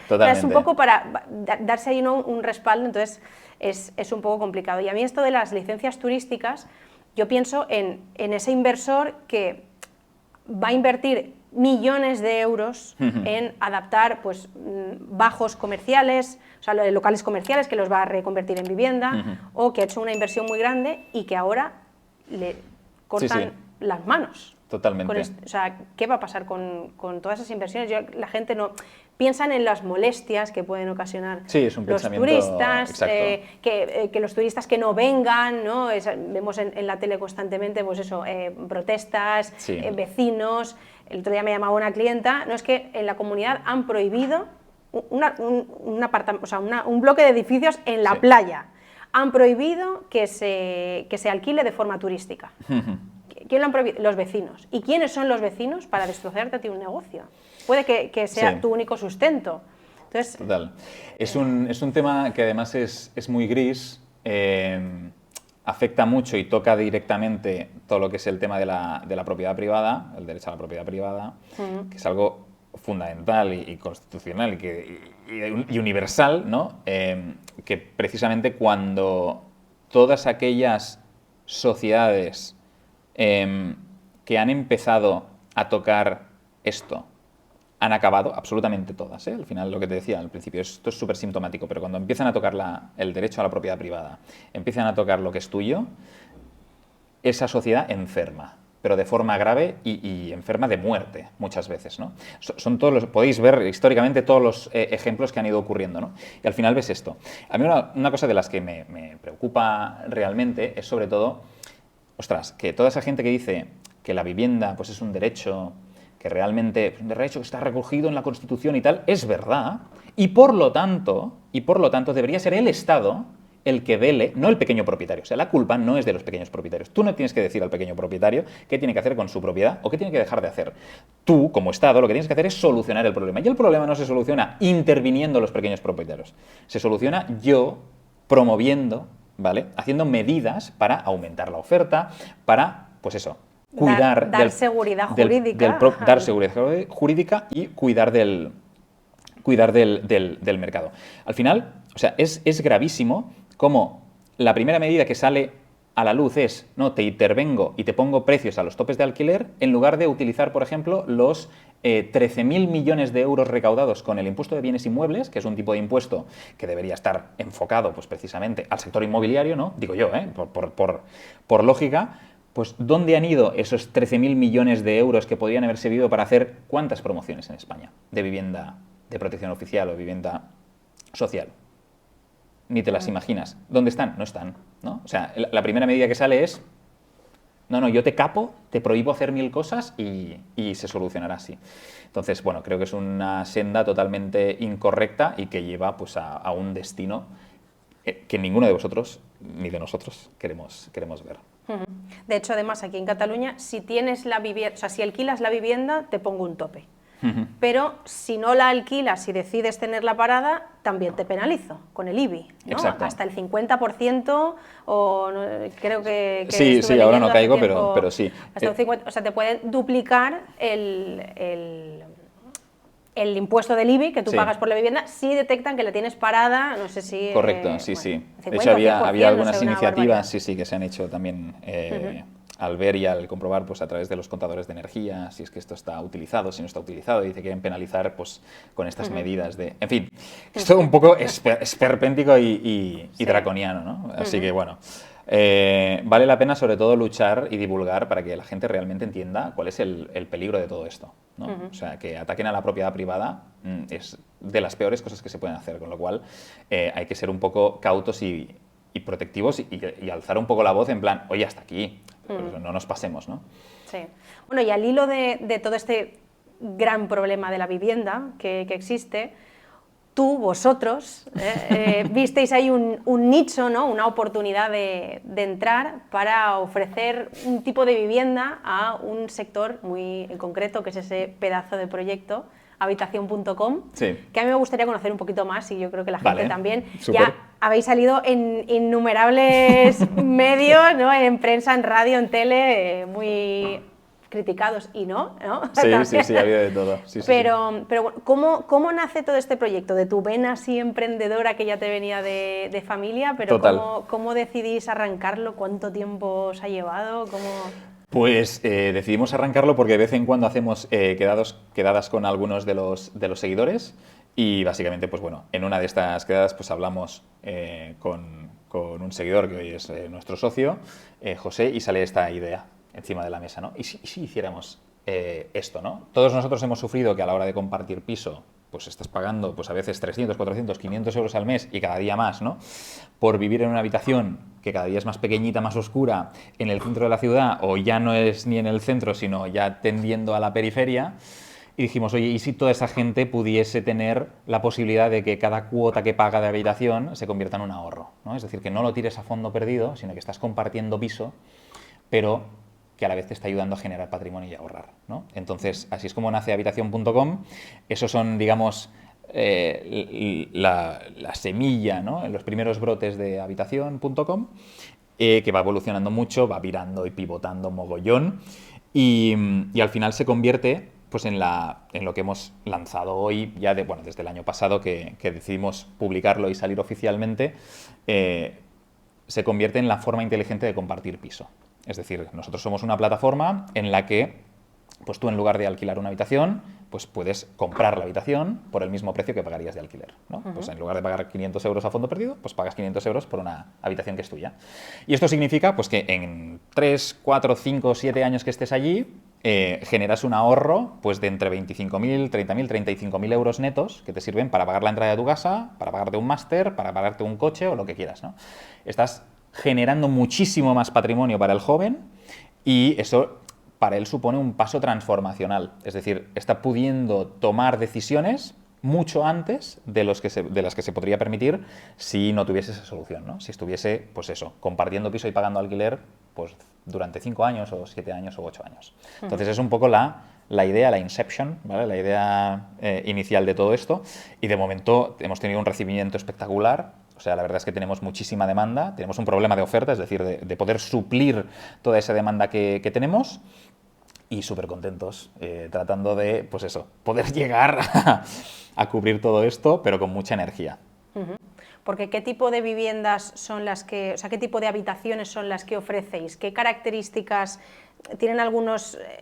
Totalmente. Es un poco para darse ahí un respaldo, entonces es un poco complicado. Y a mí esto de las licencias turísticas, yo pienso en ese inversor que va a invertir millones de euros en adaptar pues, bajos comerciales, o sea, locales comerciales que los va a reconvertir en vivienda, o que ha hecho una inversión muy grande y que ahora le cortan las manos. Totalmente. O sea, ¿qué va a pasar con todas esas inversiones? La gente no piensan en las molestias que pueden ocasionar los turistas, que los turistas que no vengan, ¿no? Vemos en la tele constantemente, pues eso, protestas, vecinos. El otro día me llamaba una clienta, no es que en la comunidad han prohibido un bloque de edificios en la playa. Han prohibido que se alquile de forma turística. ¿Quién lo han prohibido? Los vecinos. ¿Y quiénes son los vecinos para destrozarte a ti un negocio? Puede que sea tu único sustento. Entonces, total. Es un tema que además es muy gris, afecta mucho y toca directamente todo lo que es el tema de la propiedad privada, el derecho a la propiedad privada, que es algo fundamental y constitucional y universal, ¿no? Que precisamente cuando todas aquellas sociedades que han empezado a tocar esto han acabado, absolutamente todas, Al final, lo que te decía al principio, esto es súper sintomático, pero cuando empiezan a tocar el derecho a la propiedad privada, empiezan a tocar lo que es tuyo, esa sociedad enferma, pero de forma grave y enferma de muerte, muchas veces, ¿no? Son todos podéis ver históricamente todos los ejemplos que han ido ocurriendo, ¿no? Y al final ves esto. A mí una cosa de las que me preocupa realmente es sobre todo, ostras, que toda esa gente que dice que la vivienda pues es un derecho, que realmente es un derecho que está recogido en la Constitución y tal, es verdad, y por lo tanto debería ser el Estado el que vele, no el pequeño propietario. O sea, la culpa no es de los pequeños propietarios. Tú no tienes que decir al pequeño propietario qué tiene que hacer con su propiedad o qué tiene que dejar de hacer. Tú, como Estado, lo que tienes que hacer es solucionar el problema. Y el problema no se soluciona interviniendo los pequeños propietarios. Se soluciona yo promoviendo, ¿vale? Haciendo medidas para aumentar la oferta, para, pues eso, cuidar dar seguridad jurídica. Dar seguridad jurídica y cuidar del mercado. Al final, o sea, es gravísimo como la primera medida que sale a la luz es, no, te intervengo y te pongo precios a los topes de alquiler, en lugar de utilizar, por ejemplo, los 13.000 millones de euros recaudados con el impuesto de bienes inmuebles, que es un tipo de impuesto que debería estar enfocado pues, precisamente al sector inmobiliario, ¿no? Digo yo, por lógica, pues ¿dónde han ido esos 13.000 millones de euros que podrían haber servido para hacer cuántas promociones en España de vivienda de protección oficial o vivienda social? Ni te las imaginas. ¿Dónde están? No están, ¿no? O sea, la primera medida que sale es, no, yo te capo, te prohíbo hacer 1000 cosas y se solucionará así. Entonces, bueno, creo que es una senda totalmente incorrecta y que lleva pues, a un destino que ninguno de vosotros ni de nosotros queremos ver. De hecho, además, aquí en Cataluña, si tienes la vivienda, o sea, si alquilas la vivienda, te pongo un tope. Pero si no la alquilas y decides tenerla parada, también te penalizo con el IBI, ¿no? Exacto. Hasta el 50% o no, creo que sí, ahora no caigo, pero sí. Hasta un 50%, o sea, te pueden duplicar el impuesto del IBI que tú pagas por la vivienda si detectan que la tienes parada, no sé si... Correcto, sí. 50, de hecho, había algunas no sé, iniciativas que se han hecho también al ver y al comprobar pues, a través de los contadores de energía, si es que esto está utilizado, si no está utilizado, y te quieren penalizar pues, con estas medidas de... En fin, es todo un poco esperpéntico y draconiano, ¿no? Así que, bueno... vale la pena sobre todo luchar y divulgar para que la gente realmente entienda cuál es el peligro de todo esto, ¿no? O sea, que ataquen a la propiedad privada es de las peores cosas que se pueden hacer, con lo cual hay que ser un poco cautos y protectivos y alzar un poco la voz en plan, oye, hasta aquí, pues no nos pasemos, ¿no? Sí. Bueno, y al hilo de todo este gran problema de la vivienda que existe, vosotros, visteis ahí un nicho, ¿no? Una oportunidad de entrar para ofrecer un tipo de vivienda a un sector muy en concreto, que es ese pedazo de proyecto, Habitación.com, que a mí me gustaría conocer un poquito más y yo creo que la gente también. Súper. Ya habéis salido en innumerables medios, ¿no? En prensa, en radio, en tele, muy... criticados y no. Sí, ha habido de todo. Pero bueno, ¿cómo nace todo este proyecto? De tu vena así emprendedora que ya te venía de familia, pero ¿cómo decidís arrancarlo? ¿Cuánto tiempo os ha llevado? Pues decidimos arrancarlo porque de vez en cuando hacemos quedadas con algunos de los seguidores y básicamente, pues bueno, en una de estas quedadas pues hablamos con un seguidor que hoy es nuestro socio, José, y sale esta idea encima de la mesa, ¿no? ¿Y si hiciéramos esto, ¿no? Todos nosotros hemos sufrido que a la hora de compartir piso, pues estás pagando pues a veces 300, 400, 500 euros al mes y cada día más, ¿no? Por vivir en una habitación que cada día es más pequeñita, más oscura, en el centro de la ciudad, o ya no es ni en el centro, sino ya tendiendo a la periferia. Y dijimos, oye, ¿y si toda esa gente pudiese tener la posibilidad de que cada cuota que paga de habitación se convierta en un ahorro, ¿no? Es decir, que no lo tires a fondo perdido, sino que estás compartiendo piso, pero que a la vez te está ayudando a generar patrimonio y a ahorrar, ¿no? Entonces, así es como nace Habitación.com. Esos son, digamos, la semilla, ¿no? En los primeros brotes de Habitación.com, que va evolucionando mucho, va virando y pivotando mogollón, y al final se convierte pues, en lo que hemos lanzado hoy, ya desde el año pasado que decidimos publicarlo y salir oficialmente, se convierte en la forma inteligente de compartir piso. Es decir, nosotros somos una plataforma en la que pues tú en lugar de alquilar una habitación, pues puedes comprar la habitación por el mismo precio que pagarías de alquiler, ¿no? Pues en lugar de pagar 500 euros a fondo perdido, pues pagas 500 euros por una habitación que es tuya. Y esto significa pues, que en 3, 4, 5, 7 años que estés allí, generas un ahorro pues, de entre 25.000, 30.000, 35.000 euros netos que te sirven para pagar la entrada de tu casa, para pagarte un máster, para pagarte un coche o lo que quieras, ¿no? Estás generando muchísimo más patrimonio para el joven y eso para él supone un paso transformacional. Es decir, está pudiendo tomar decisiones mucho antes de las que se podría permitir si no tuviese esa solución, ¿no? Si estuviese, pues eso, compartiendo piso y pagando alquiler pues, durante 5 años o 7 años o 8 años. Entonces es un poco la idea, la inception, ¿vale? La idea inicial de todo esto, y de momento hemos tenido un recibimiento espectacular. O sea, la verdad es que tenemos muchísima demanda, tenemos un problema de oferta, es decir, de poder suplir toda esa demanda que tenemos, y súper contentos, tratando de, pues eso, poder llegar a cubrir todo esto, pero con mucha energía. Porque ¿qué tipo de viviendas son las que, o sea, qué tipo de habitaciones son las que ofrecéis? ¿Qué características tienen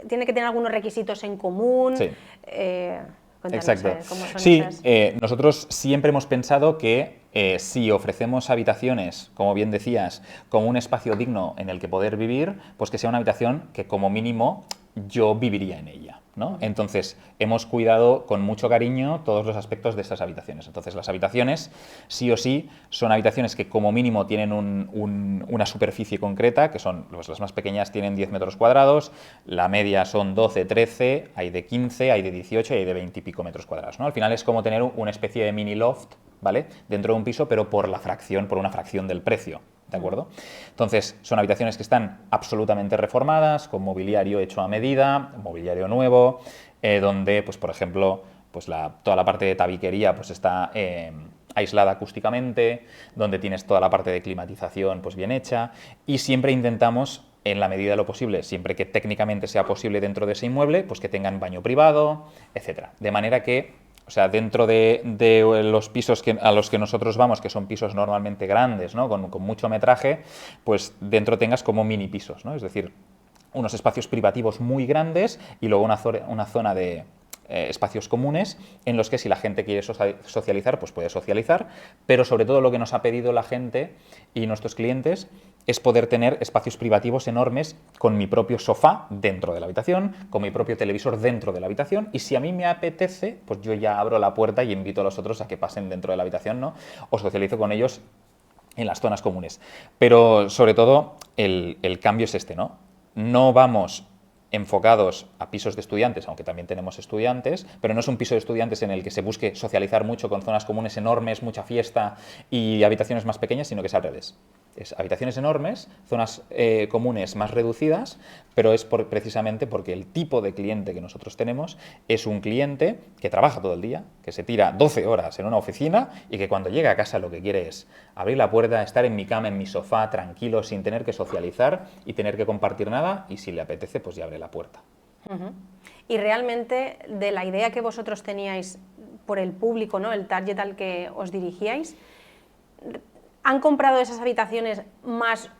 tienen que tener algunos requisitos en común? Sí. Cuéntanos, Exacto. ¿cómo son Sí, esas? nosotros siempre hemos pensado que si ofrecemos habitaciones, como bien decías, como un espacio digno en el que poder vivir, pues que sea una habitación que como mínimo yo viviría en ella, ¿no? Entonces, hemos cuidado con mucho cariño todos los aspectos de estas habitaciones. Entonces, las habitaciones, sí o sí, son habitaciones que como mínimo tienen una superficie concreta, que son, pues, las más pequeñas tienen 10 metros cuadrados, la media son 12, 13, hay de 15, hay de 18 y hay de 20 y pico metros cuadrados, ¿no? Al final es como tener una especie de mini loft, ¿vale? Dentro de un piso, pero por una fracción del precio. ¿De acuerdo? Entonces, son habitaciones que están absolutamente reformadas, con mobiliario hecho a medida, mobiliario nuevo, donde, pues, por ejemplo, pues toda la parte de tabiquería pues, está aislada acústicamente, donde tienes toda la parte de climatización pues, bien hecha, y siempre intentamos, en la medida de lo posible, siempre que técnicamente sea posible dentro de ese inmueble, pues que tengan baño privado, etcétera. De manera que, o sea, dentro de los pisos a los que nosotros vamos, que son pisos normalmente grandes, ¿no? Con mucho metraje, pues dentro tengas como mini pisos, ¿no? Es decir, unos espacios privativos muy grandes y luego una zona de espacios comunes en los que si la gente quiere socializar, pues puede socializar, pero sobre todo lo que nos ha pedido la gente y nuestros clientes es poder tener espacios privativos enormes con mi propio sofá dentro de la habitación, con mi propio televisor dentro de la habitación, y si a mí me apetece, pues yo ya abro la puerta y invito a los otros a que pasen dentro de la habitación, ¿no? O socializo con ellos en las zonas comunes. Pero sobre todo el cambio es este, ¿no? No vamos enfocados a pisos de estudiantes, aunque también tenemos estudiantes, pero no es un piso de estudiantes en el que se busque socializar mucho con zonas comunes enormes, mucha fiesta y habitaciones más pequeñas, sino que es al revés. Es habitaciones enormes, zonas comunes más reducidas, pero es precisamente porque el tipo de cliente que nosotros tenemos es un cliente que trabaja todo el día, que se tira 12 horas en una oficina y que cuando llega a casa lo que quiere es abrir la puerta, estar en mi cama, en mi sofá, tranquilo, sin tener que socializar y tener que compartir nada, y si le apetece, pues ya abre la puerta. Y realmente, de la idea que vosotros teníais por el público, ¿no? El target al que os dirigíais, ¿han comprado esas habitaciones más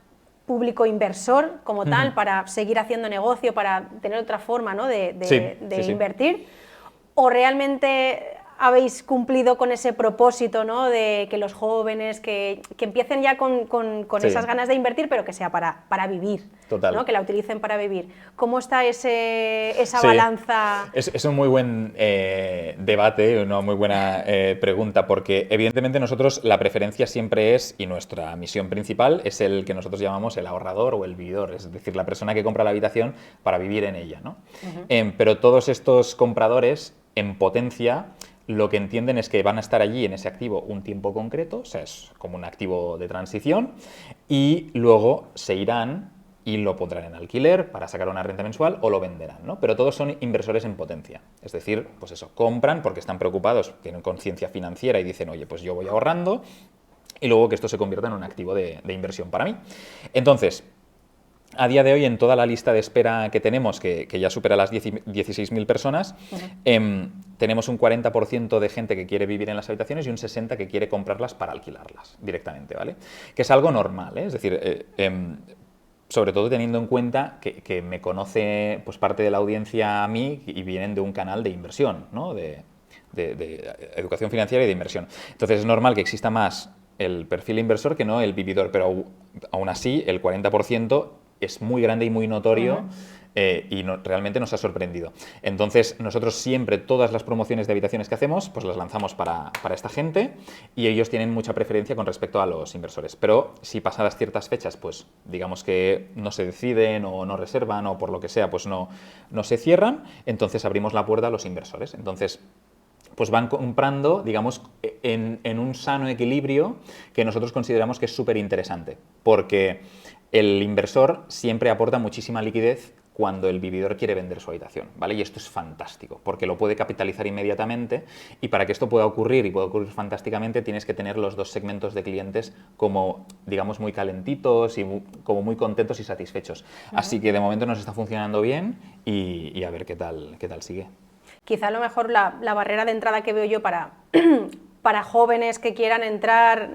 público inversor como tal, para seguir haciendo negocio, para tener otra forma, ¿no? de invertir? ¿O realmente habéis cumplido con ese propósito, ¿no? De que los jóvenes que empiecen ya con esas ganas de invertir, pero que sea para vivir? Total. ¿No? Que la utilicen para vivir. ¿Cómo está esa balanza? Es un muy buen debate, una muy buena pregunta, porque evidentemente nosotros la preferencia siempre es, y nuestra misión principal es el que nosotros llamamos el ahorrador o el vividor, es decir, la persona que compra la habitación para vivir en ella, ¿no? Pero todos estos compradores en potencia lo que entienden es que van a estar allí en ese activo un tiempo concreto, o sea, es como un activo de transición, y luego se irán y lo pondrán en alquiler para sacar una renta mensual o lo venderán, ¿no? Pero todos son inversores en potencia, es decir, pues eso, compran porque están preocupados, tienen conciencia financiera y dicen, oye, pues yo voy ahorrando, y luego que esto se convierta en un activo de inversión para mí. Entonces, a día de hoy, en toda la lista de espera que tenemos, que ya supera las 16.000 personas, tenemos un 40% de gente que quiere vivir en las habitaciones y un 60% que quiere comprarlas para alquilarlas directamente, ¿vale? Que es algo normal, ¿eh? Es decir, sobre todo teniendo en cuenta que me conoce pues, parte de la audiencia a mí y vienen de un canal de inversión, ¿no? de educación financiera y de inversión. Entonces es normal que exista más el perfil inversor que no el vividor, pero aún así el 40% es muy grande y muy notorio. Y realmente nos ha sorprendido. Entonces, nosotros siempre, todas las promociones de habitaciones que hacemos, pues las lanzamos para esta gente, y ellos tienen mucha preferencia con respecto a los inversores. Pero si pasadas ciertas fechas, pues digamos que no se deciden o no reservan o por lo que sea, pues no se cierran, entonces abrimos la puerta a los inversores. Entonces, pues van comprando, digamos, en un sano equilibrio que nosotros consideramos que es súper interesante, porque el inversor siempre aporta muchísima liquidez cuando el vividor quiere vender su habitación, ¿vale? Y esto es fantástico, porque lo puede capitalizar inmediatamente, y para que esto pueda ocurrir, y pueda ocurrir fantásticamente, tienes que tener los dos segmentos de clientes como, digamos, muy calentitos y como muy contentos y satisfechos. Así que de momento nos está funcionando bien y a ver qué tal sigue. Quizá a lo mejor la barrera de entrada que veo yo para para jóvenes que quieran entrar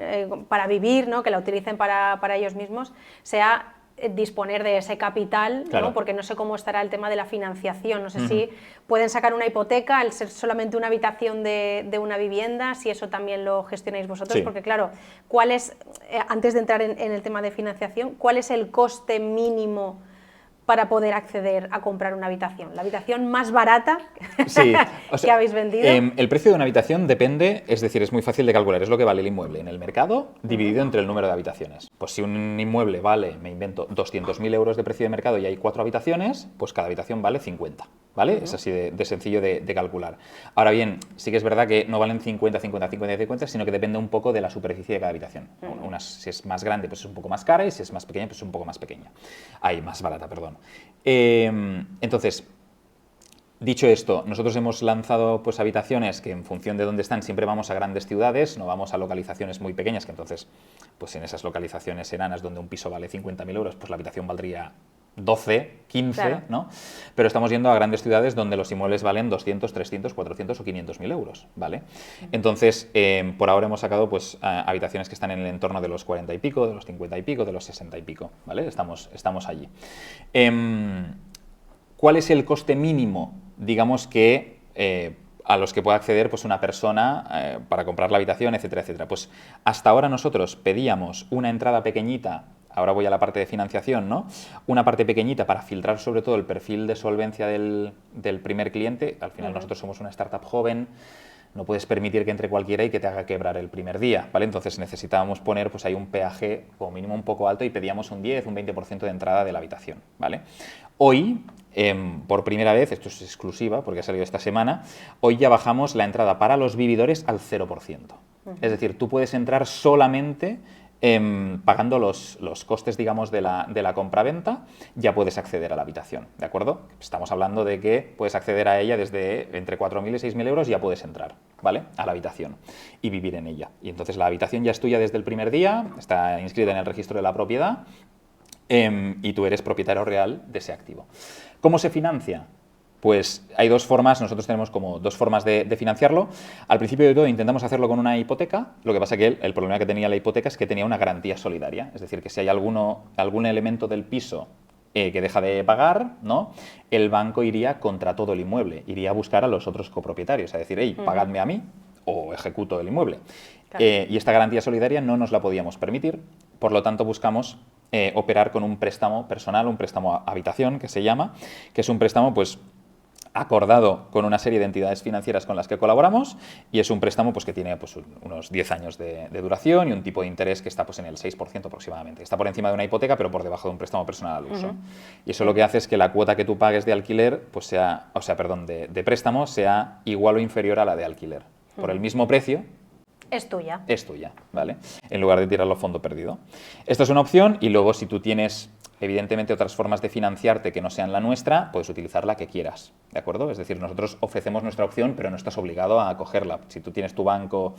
para vivir, ¿no? Que la utilicen para ellos mismos, sea disponer de ese capital, claro. ¿no? Porque no sé cómo estará el tema de la financiación, no sé si pueden sacar una hipoteca al ser solamente una habitación de una vivienda, si eso también lo gestionáis vosotros, sí. porque claro, ¿cuál es, antes de entrar en el tema de financiación, cuál es el coste mínimo para poder acceder a comprar una habitación? ¿La habitación más barata sí, o sea, que habéis vendido? El precio de una habitación depende, es decir, es muy fácil de calcular, es lo que vale el inmueble en el mercado dividido entre el número de habitaciones. Pues si un inmueble vale, me invento, 200.000 euros de precio de mercado y hay 4 habitaciones, pues cada habitación vale 50, ¿vale? Es así de sencillo de calcular. Ahora bien, sí que es verdad que no valen 50, 50, 50 y 50, sino que depende un poco de la superficie de cada habitación. Si es más grande, pues es un poco más cara, y si es más pequeña, pues es un poco más pequeña. Más barata, perdón. Entonces, dicho esto, nosotros hemos lanzado pues habitaciones que en función de dónde están siempre vamos a grandes ciudades, no vamos a localizaciones muy pequeñas, que entonces pues en esas localizaciones enanas donde un piso vale 50.000 euros, pues la habitación valdría 12, 15, claro, ¿no? Pero estamos yendo a grandes ciudades donde los inmuebles valen 200, 300, 400 o 500.000 euros, ¿vale? Entonces, por ahora hemos sacado pues habitaciones que están en el entorno de los 40 y pico, de los 50 y pico, de los 60 y pico, ¿vale? Estamos allí. ¿Cuál es el coste mínimo, digamos, que a los que pueda acceder pues una persona para comprar la habitación, etcétera, etcétera? Pues hasta ahora nosotros pedíamos una entrada pequeñita. Ahora voy a la parte de financiación, ¿no? Una parte pequeñita para filtrar sobre todo el perfil de solvencia del primer cliente. Al final nosotros somos una startup joven, no puedes permitir que entre cualquiera y que te haga quebrar el primer día, ¿vale? Entonces necesitábamos poner pues ahí un peaje como mínimo un poco alto y pedíamos un 10, un 20% de entrada de la habitación, ¿vale? Hoy, por primera vez, esto es exclusiva porque ha salido esta semana, hoy ya bajamos la entrada para los vividores al 0%. Es decir, tú puedes entrar solamente pagando los costes, digamos, de la compraventa, ya puedes acceder a la habitación, ¿de acuerdo? Estamos hablando de que puedes acceder a ella desde entre 4.000 y 6.000 euros, ya puedes entrar, ¿vale? A la habitación y vivir en ella. Y entonces la habitación ya es tuya desde el primer día, está inscrita en el registro de la propiedad y tú eres propietario real de ese activo. ¿Cómo se financia? Pues hay dos formas, nosotros tenemos como dos formas de financiarlo. Al principio de todo intentamos hacerlo con una hipoteca, lo que pasa que el problema que tenía la hipoteca es que tenía una garantía solidaria, es decir, que si hay algún elemento del piso que deja de pagar, ¿no? El banco iría contra todo el inmueble, iría a buscar a los otros copropietarios, a decir, hey, pagadme a mí o ejecuto el inmueble. Claro. Y esta garantía solidaria no nos la podíamos permitir, por lo tanto buscamos operar con un préstamo personal, un préstamo a habitación que se llama, que es un préstamo pues acordado con una serie de entidades financieras con las que colaboramos y es un préstamo pues, que tiene pues, unos 10 años de duración y un tipo de interés que está pues, en el 6% aproximadamente. Está por encima de una hipoteca, pero por debajo de un préstamo personal al uso. Y eso lo que hace es que la cuota que tú pagues de alquiler, pues de préstamo, sea igual o inferior a la de alquiler. Por el mismo precio. Es tuya. Es tuya, ¿vale? En lugar de tirarlo a fondo perdido. Esto es una opción y luego si tú tienes evidentemente otras formas de financiarte que no sean la nuestra, puedes utilizar la que quieras, ¿de acuerdo? Es decir, nosotros ofrecemos nuestra opción, pero no estás obligado a cogerla. Si tú tienes tu banco,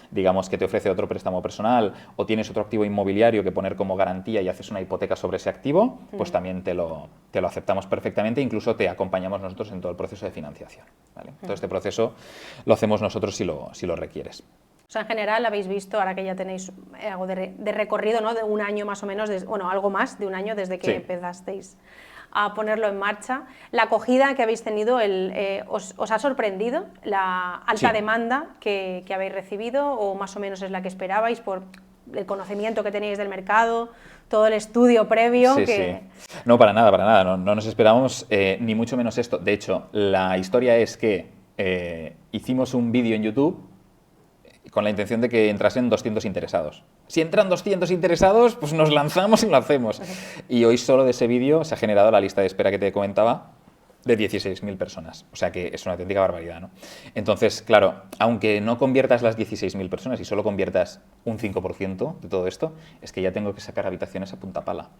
digamos, que te ofrece otro préstamo personal o tienes otro activo inmobiliario que poner como garantía y haces una hipoteca sobre ese activo, pues también te lo aceptamos perfectamente, incluso te acompañamos nosotros en todo el proceso de financiación, ¿vale? Todo este proceso lo hacemos nosotros si lo requieres. O sea, en general habéis visto, ahora que ya tenéis algo de recorrido, ¿no? De un año más o menos, algo más de un año desde que empezasteis a ponerlo en marcha. La acogida que habéis tenido, ¿os ha sorprendido la alta demanda que habéis recibido o más o menos es la que esperabais por el conocimiento que tenéis del mercado, todo el estudio previo? Sí. No, para nada, no nos esperábamos ni mucho menos esto. De hecho, la historia es que hicimos un vídeo en YouTube con la intención de que entrasen 200 interesados. Si entran 200 interesados, pues nos lanzamos y lo hacemos. Y hoy solo de ese vídeo se ha generado la lista de espera que te comentaba de 16.000 personas. O sea que es una auténtica barbaridad, ¿no? Entonces, claro, aunque no conviertas las 16.000 personas y solo conviertas un 5% de todo esto, es que ya tengo que sacar habitaciones a punta pala.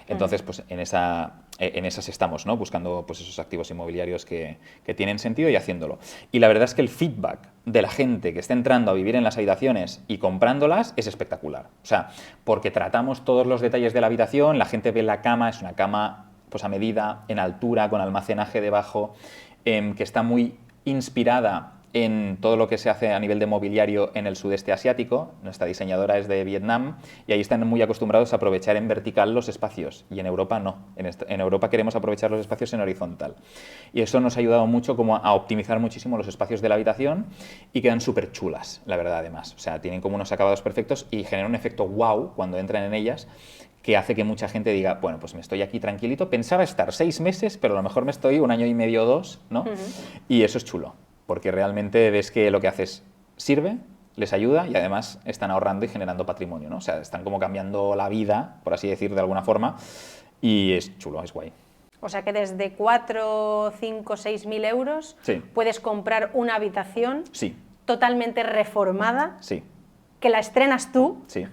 Entonces, pues en esas estamos, ¿no? Buscando pues, esos activos inmobiliarios que tienen sentido y haciéndolo. Y la verdad es que el feedback de la gente que está entrando a vivir en las habitaciones y comprándolas es espectacular. O sea, porque tratamos todos los detalles de la habitación, la gente ve la cama, es una cama pues a medida, en altura, con almacenaje debajo, que está muy inspirada en todo lo que se hace a nivel de mobiliario en el sudeste asiático. Nuestra diseñadora es de Vietnam y ahí están muy acostumbrados a aprovechar en vertical los espacios y en Europa no. En Europa queremos aprovechar los espacios en horizontal. Y eso nos ha ayudado mucho como a optimizar muchísimo los espacios de la habitación y quedan súper chulas, la verdad, además. O sea, tienen como unos acabados perfectos y generan un efecto wow cuando entran en ellas, que hace que mucha gente diga, bueno, pues me estoy aquí tranquilito, pensaba estar 6 meses, pero a lo mejor me estoy 1 año y medio o 2, ¿no? Y eso es chulo, porque realmente ves que lo que haces sirve, les ayuda y además están ahorrando y generando patrimonio, ¿no? O sea, están como cambiando la vida, por así decir, de alguna forma, y es chulo, es guay. O sea que desde 4, 5, 6 mil euros Sí. puedes comprar una habitación Sí, totalmente reformada, sí, que la estrenas tú sí.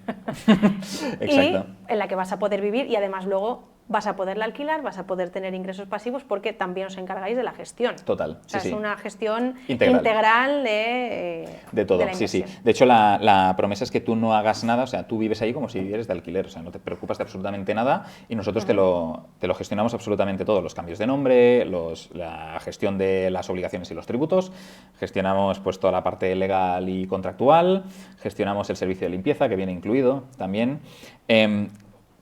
y Exacto. en la que vas a poder vivir y además luego vas a poderla alquilar, vas a poder tener ingresos pasivos porque también os encargáis de la gestión. Total, O sea, sí, es sí. una gestión Integral. integral de todo, la sí, sí. inversión. De hecho, la promesa es que tú no hagas nada, o sea, tú vives ahí como si vivieras de alquiler, o sea, no te preocupas de absolutamente nada y nosotros te lo gestionamos absolutamente todo, los cambios de nombre, la gestión de las obligaciones y los tributos, gestionamos pues toda la parte legal y contractual, gestionamos el servicio de limpieza que viene incluido también.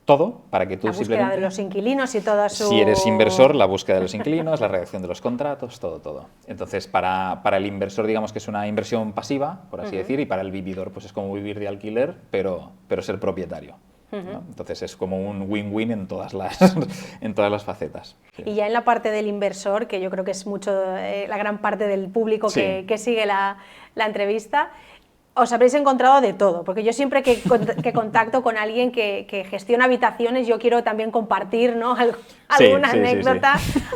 Todo para que tú La búsqueda simplemente... de los inquilinos y toda su... Si eres inversor, la búsqueda de los inquilinos, la redacción de los contratos, todo. Entonces, para el inversor, digamos que es una inversión pasiva, por así decir, y para el vividor, pues es como vivir de alquiler, pero ser propietario, ¿no? Entonces, es como un win-win en todas las facetas. Sí. Y ya en la parte del inversor, que yo creo que es mucho la gran parte del público Sí. que sigue la entrevista, os habréis encontrado de todo, porque yo siempre que contacto con alguien que gestiona habitaciones, yo quiero también compartir, ¿no? alguna sí, anécdota,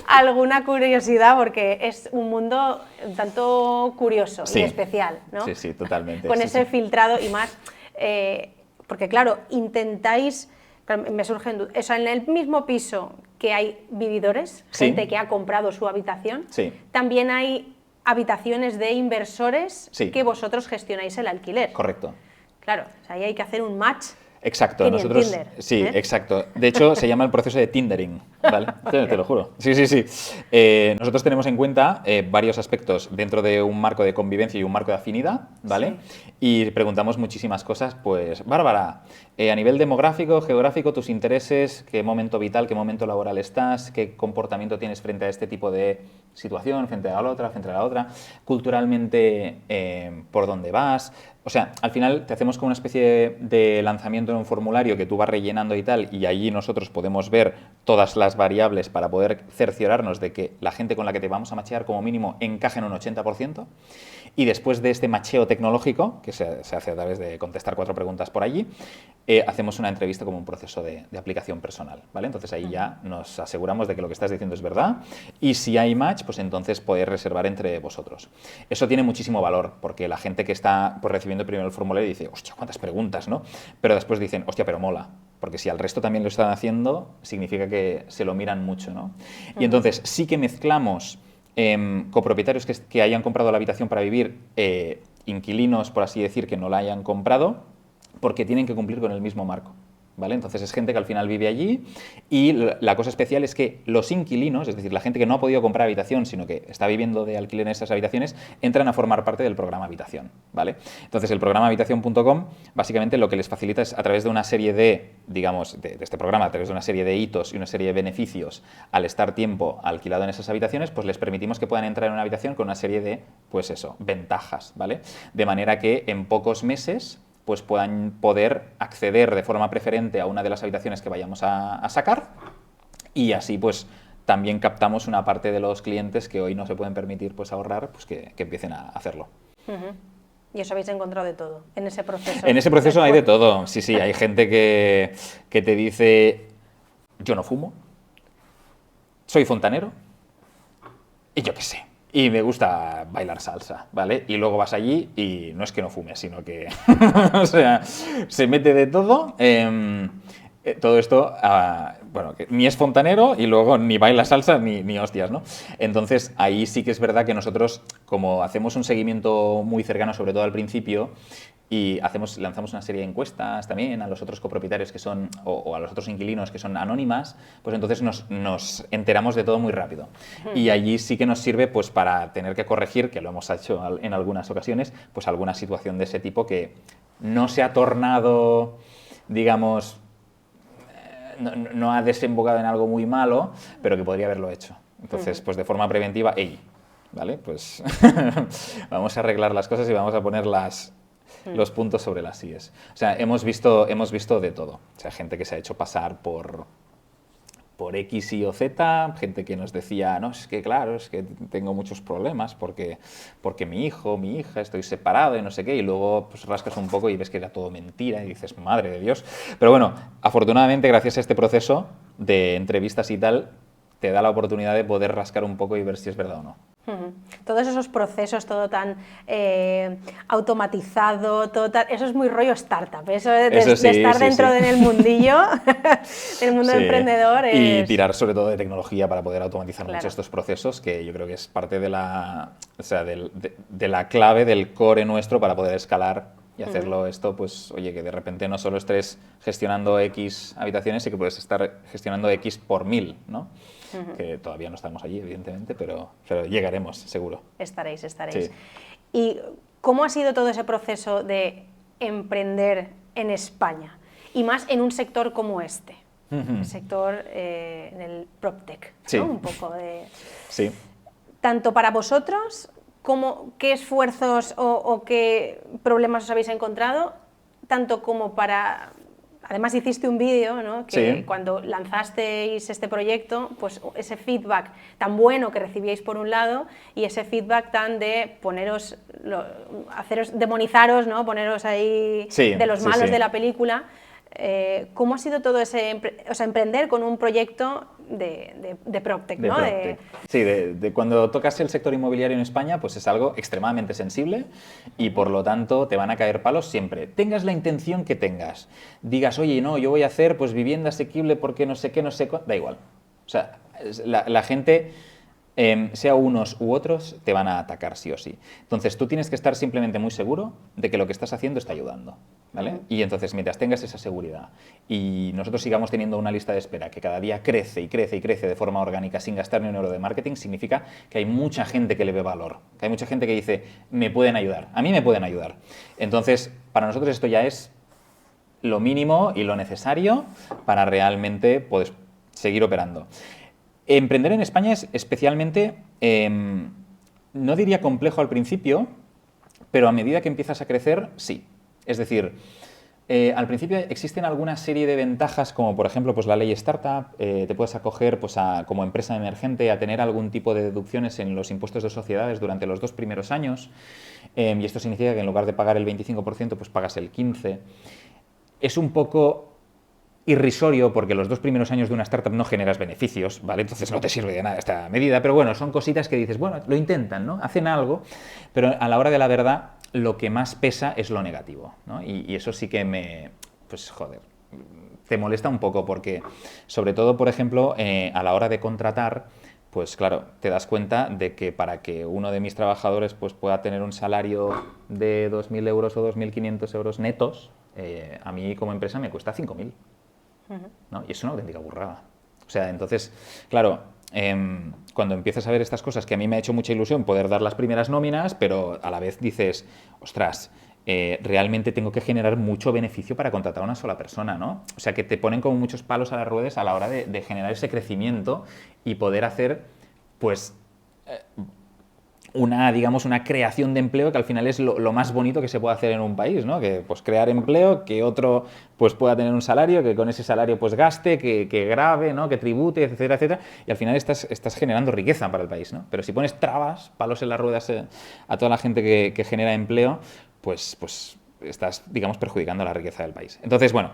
alguna curiosidad, porque es un mundo un tanto curioso Sí. y especial, ¿no? Sí, sí, totalmente. Con Sí, ese sí. filtrado y más, porque claro, intentáis, claro, me surgen dudas, o sea, en el mismo piso que hay vividores, Sí. gente que ha comprado su habitación, Sí. también hay habitaciones de inversores Sí. que vosotros gestionáis el alquiler. Correcto. Claro, o sea, ahí hay que hacer un match. Exacto, Que ni en nosotros Tinder, sí, ¿eh? exacto. De hecho, se llama el proceso de Tindering, ¿vale? Te lo juro. Sí. Nosotros tenemos en cuenta varios aspectos dentro de un marco de convivencia y un marco de afinidad, ¿vale? Y preguntamos muchísimas cosas, pues, Bárbara, a nivel demográfico, geográfico, tus intereses, qué momento vital, qué momento laboral estás, qué comportamiento tienes frente a este tipo de situación, frente a la otra, culturalmente, por dónde vas. O sea, al final te hacemos como una especie de lanzamiento en un formulario que tú vas rellenando y tal, y allí nosotros podemos ver todas las variables para poder cerciorarnos de que la gente con la que te vamos a machear como mínimo encaje en un 80%. Y después de este macheo tecnológico, que se hace a través de contestar 4 preguntas por allí, hacemos una entrevista como un proceso de aplicación personal, ¿vale? Entonces ahí ya nos aseguramos de que lo que estás diciendo es verdad y si hay match, pues entonces podéis reservar entre vosotros. Eso tiene muchísimo valor porque la gente que está pues, recibiendo primero el formulario dice, hostia, cuántas preguntas, ¿no? Pero después dicen, hostia, pero mola. Porque si al resto también lo están haciendo, significa que se lo miran mucho, ¿no? Y entonces sí que mezclamos copropietarios que hayan comprado la habitación para vivir, inquilinos, por así decir, que no la hayan comprado, porque tienen que cumplir con el mismo marco, ¿vale? Entonces es gente que al final vive allí y la cosa especial es que los inquilinos, es decir, la gente que no ha podido comprar habitación, sino que está viviendo de alquiler en esas habitaciones, entran a formar parte del programa Habitación, ¿vale? Entonces el programa habitación.com básicamente lo que les facilita es a través de una serie de, digamos, de este programa, a través de una serie de hitos y una serie de beneficios al estar tiempo alquilado en esas habitaciones, pues les permitimos que puedan entrar en una habitación con una serie de, pues eso, ventajas, ¿vale? De manera que en pocos meses pues puedan poder acceder de forma preferente a una de las habitaciones que vayamos a sacar y así pues también captamos una parte de los clientes que hoy no se pueden permitir pues ahorrar, pues que empiecen a hacerlo. Y os habéis encontrado de todo en ese proceso. En ese proceso hay de todo, sí, hay gente que te dice, yo no fumo, soy fontanero y yo qué sé. Y me gusta bailar salsa, ¿vale? Y luego vas allí y no es que no fumes, sino que o sea, se mete de todo. Todo esto, bueno, que ni es fontanero y luego ni baila salsa ni hostias, ¿no? Entonces, ahí sí que es verdad que nosotros, como hacemos un seguimiento muy cercano, sobre todo al principio, y lanzamos una serie de encuestas también a los otros copropietarios que son, o a los otros inquilinos que son anónimas, pues entonces nos enteramos de todo muy rápido. Y allí sí que nos sirve pues para tener que corregir, que lo hemos hecho en algunas ocasiones, pues alguna situación de ese tipo que no se ha tornado, digamos, no ha desembocado en algo muy malo, pero que podría haberlo hecho. Entonces, pues de forma preventiva, ¿vale? Pues vamos a arreglar las cosas y vamos a poner los puntos sobre las íes. O sea, hemos visto de todo. O sea, gente que se ha hecho pasar por X, Y o Z, gente que nos decía, no, es que claro, es que tengo muchos problemas porque mi hijo, mi hija, estoy separado y no sé qué, y luego pues rascas un poco y ves que era todo mentira y dices, madre de Dios. Pero bueno, afortunadamente, gracias a este proceso de entrevistas y tal, te da la oportunidad de poder rascar un poco y ver si es verdad o no. Todos esos procesos, todo tan automatizado, eso es muy rollo startup, eso de estar dentro del mundillo, del mundo emprendedor. Y tirar sobre todo de tecnología para poder automatizar mucho estos procesos, que yo creo que es parte de la clave del core nuestro para poder escalar y hacerlo esto, pues oye, que de repente no solo estés gestionando X habitaciones, sino que puedes estar gestionando X por 1000, ¿no? Que todavía no estamos allí, evidentemente, pero llegaremos, seguro. Estaréis. Sí. ¿Y cómo ha sido todo ese proceso de emprender en España? Y más en un sector como este, el sector en el PropTech, ¿no? Sí. Un poco de... Sí. Tanto para vosotros, ¿qué esfuerzos o qué problemas os habéis encontrado? Tanto como para... Además hiciste un vídeo, ¿no? Que cuando lanzasteis este proyecto, pues ese feedback tan bueno que recibíais por un lado y ese feedback tan de demonizaros, ¿no? Poneros ahí de los malos de la película. ¿Cómo ha sido todo emprender con un proyecto de PropTech, ¿no? Sí, de cuando tocas el sector inmobiliario en España, pues es algo extremadamente sensible y por lo tanto te van a caer palos siempre. Tengas la intención que tengas. Digas, oye, no, yo voy a hacer pues vivienda asequible porque no sé qué, da igual. O sea, la gente... sea unos u otros, te van a atacar sí o sí. Entonces, tú tienes que estar simplemente muy seguro de que lo que estás haciendo está ayudando, ¿vale? Y entonces, mientras tengas esa seguridad y nosotros sigamos teniendo una lista de espera que cada día crece y crece y crece de forma orgánica sin gastar ni un euro de marketing, significa que hay mucha gente que le ve valor, que hay mucha gente que dice, me pueden ayudar, a mí me pueden ayudar. Entonces, para nosotros esto ya es lo mínimo y lo necesario para realmente poder seguir operando. Emprender en España es especialmente, no diría complejo al principio, pero a medida que empiezas a crecer, sí. Es decir, al principio existen alguna serie de ventajas, como por ejemplo pues la ley Startup, te puedes acoger pues, como empresa emergente a tener algún tipo de deducciones en los impuestos de sociedades durante los 2 primeros años, y esto significa que en lugar de pagar el 25%, pues pagas el 15%. Es un poco... irrisorio porque los 2 primeros años de una startup no generas beneficios, ¿vale? Entonces no te sirve de nada esta medida, pero bueno, son cositas que dices, bueno, lo intentan, ¿no? Hacen algo, pero a la hora de la verdad lo que más pesa es lo negativo, ¿no? Y eso sí que pues joder, te molesta un poco porque, sobre todo, por ejemplo, a la hora de contratar, pues claro, te das cuenta de que para que uno de mis trabajadores pues, pueda tener un salario de 2.000 euros o 2.500 euros netos, a mí como empresa me cuesta 5.000. ¿No? Y es una auténtica burrada. O sea, entonces, claro, cuando empiezas a ver estas cosas, que a mí me ha hecho mucha ilusión poder dar las primeras nóminas, pero a la vez dices, ostras, realmente tengo que generar mucho beneficio para contratar a una sola persona, ¿no? O sea, que te ponen como muchos palos a las ruedas a la hora de generar ese crecimiento y poder hacer, pues... una creación de empleo que al final es lo más bonito que se puede hacer en un país, ¿no? Que pues crear empleo, que otro pues pueda tener un salario, que con ese salario pues gaste, que grave, ¿no? Que tribute, etcétera, etcétera, y al final estás generando riqueza para el país, ¿no? Pero si pones trabas, palos en las ruedas a toda la gente que genera empleo, pues estás, digamos, perjudicando la riqueza del país. Entonces, bueno,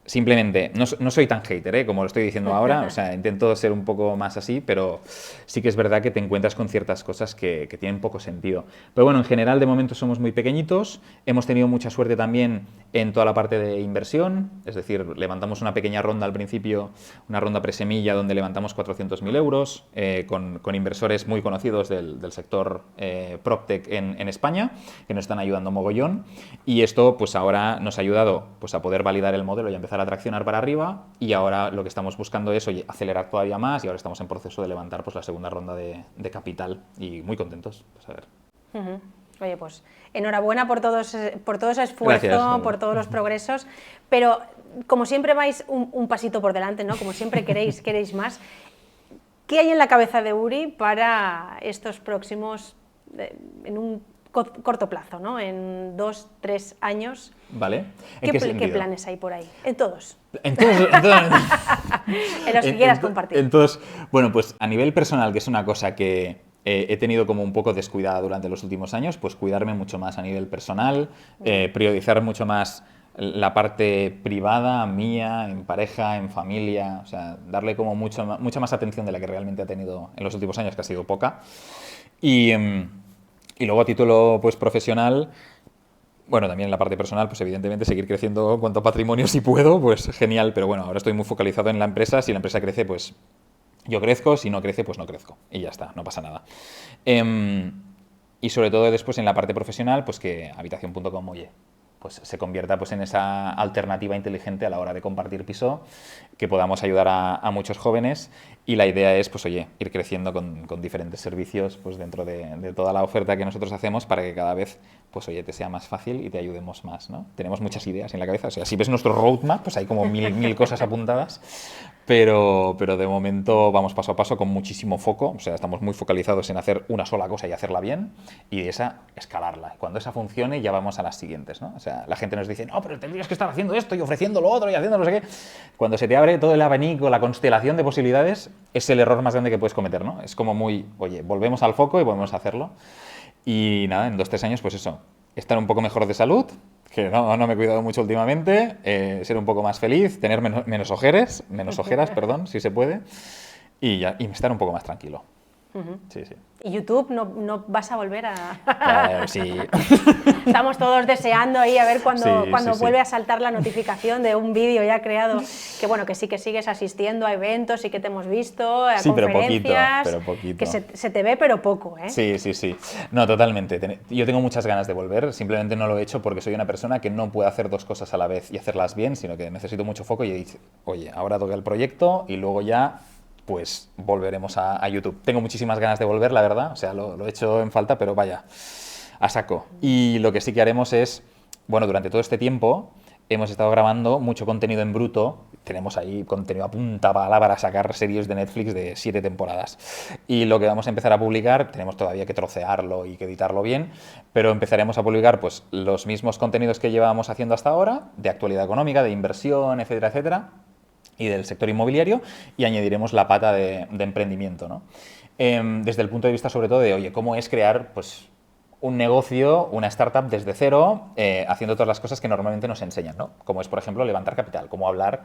simplemente, no soy tan hater, como lo estoy diciendo ahora, o sea, intento ser un poco más así, pero sí que es verdad que te encuentras con ciertas cosas que tienen poco sentido. Pero bueno, en general, de momento somos muy pequeñitos, hemos tenido mucha suerte también en toda la parte de inversión, es decir, levantamos una pequeña ronda al principio, una ronda presemilla donde levantamos 400.000 euros con inversores muy conocidos del sector PropTech en España, que nos están ayudando mogollón, y esto pues ahora nos ha ayudado pues, a poder validar el modelo y a empezar a traccionar para arriba, y ahora lo que estamos buscando es acelerar todavía más, y ahora estamos en proceso de levantar pues, la segunda ronda de capital, y muy contentos. Pues, a ver. Oye, pues enhorabuena por todo ese esfuerzo, Gracias. por todos los progresos, pero como siempre vais un pasito por delante, ¿no? Como siempre queréis más. ¿Qué hay en la cabeza de Uri para estos próximos, en un corto plazo, ¿no? En 2, 3 años? Vale. ¿Qué planes hay por ahí? En todos. En todos. En los que quieras compartir. En todos. Bueno, pues a nivel personal, que es una cosa que he tenido como un poco descuidada durante los últimos años, pues cuidarme mucho más a nivel personal, priorizar mucho más la parte privada, mía, en pareja, en familia, o sea, darle como mucha más atención de la que realmente ha tenido en los últimos años, que ha sido poca. Y luego a título pues profesional, bueno, también en la parte personal, pues evidentemente seguir creciendo en cuanto a patrimonio si puedo, pues genial, pero bueno, ahora estoy muy focalizado en la empresa. Si la empresa crece, pues yo crezco, si no crece, pues no crezco, y ya está, no pasa nada. Y sobre todo después en la parte profesional, pues que Habitación.com, oye, pues se convierta pues en esa alternativa inteligente a la hora de compartir piso, que podamos ayudar a muchos jóvenes, y la idea es, pues oye, ir creciendo con diferentes servicios pues dentro de toda la oferta que nosotros hacemos, para que cada vez pues oye, te sea más fácil y te ayudemos más, ¿no? Tenemos muchas ideas en la cabeza, o sea, si ves nuestro roadmap, pues hay como mil cosas apuntadas, pero de momento vamos paso a paso con muchísimo foco, o sea, estamos muy focalizados en hacer una sola cosa y hacerla bien, y de esa escalarla. Y cuando esa funcione ya vamos a las siguientes, ¿no? O sea, la gente nos dice, no, pero tendrías que estar haciendo esto y ofreciendo lo otro y haciendo no sé qué. Cuando se te abre todo el abanico, la constelación de posibilidades, es el error más grande que puedes cometer, ¿no? Es como muy, oye, volvemos al foco y volvemos a hacerlo. Y nada, en 2 o 3 años, pues eso, estar un poco mejor de salud, que no me he cuidado mucho últimamente, ser un poco más feliz, tener menos ojeras, perdón, si se puede, y estar un poco más tranquilo. Sí. ¿Y YouTube no vas a volver a...? Sí. Estamos todos deseando ahí a ver cuando Sí. vuelve a saltar la notificación de un vídeo ya creado, que bueno, que sí que sigues asistiendo a eventos y que te hemos visto, a conferencias, pero poquito. que se te ve pero poco, ¿eh? Sí. No, totalmente. Yo tengo muchas ganas de volver, simplemente no lo he hecho porque soy una persona que no puede hacer 2 cosas a la vez y hacerlas bien, sino que necesito mucho foco, y he dicho, oye, ahora toca el proyecto y luego ya pues volveremos a YouTube. Tengo muchísimas ganas de volver, la verdad, o sea, lo he hecho en falta, pero vaya, a saco. Y lo que sí que haremos es, bueno, durante todo este tiempo hemos estado grabando mucho contenido en bruto, tenemos ahí contenido a punta pala para sacar series de Netflix de 7 temporadas. Y lo que vamos a empezar a publicar, tenemos todavía que trocearlo y que editarlo bien, pero empezaremos a publicar pues los mismos contenidos que llevábamos haciendo hasta ahora, de actualidad económica, de inversión, etcétera, etcétera, y del sector inmobiliario, y añadiremos la pata de emprendimiento, ¿no? Desde el punto de vista sobre todo de, oye, cómo es crear pues un negocio, una startup desde cero, haciendo todas las cosas que normalmente nos enseñan, ¿no? Como es, por ejemplo, levantar capital, cómo hablar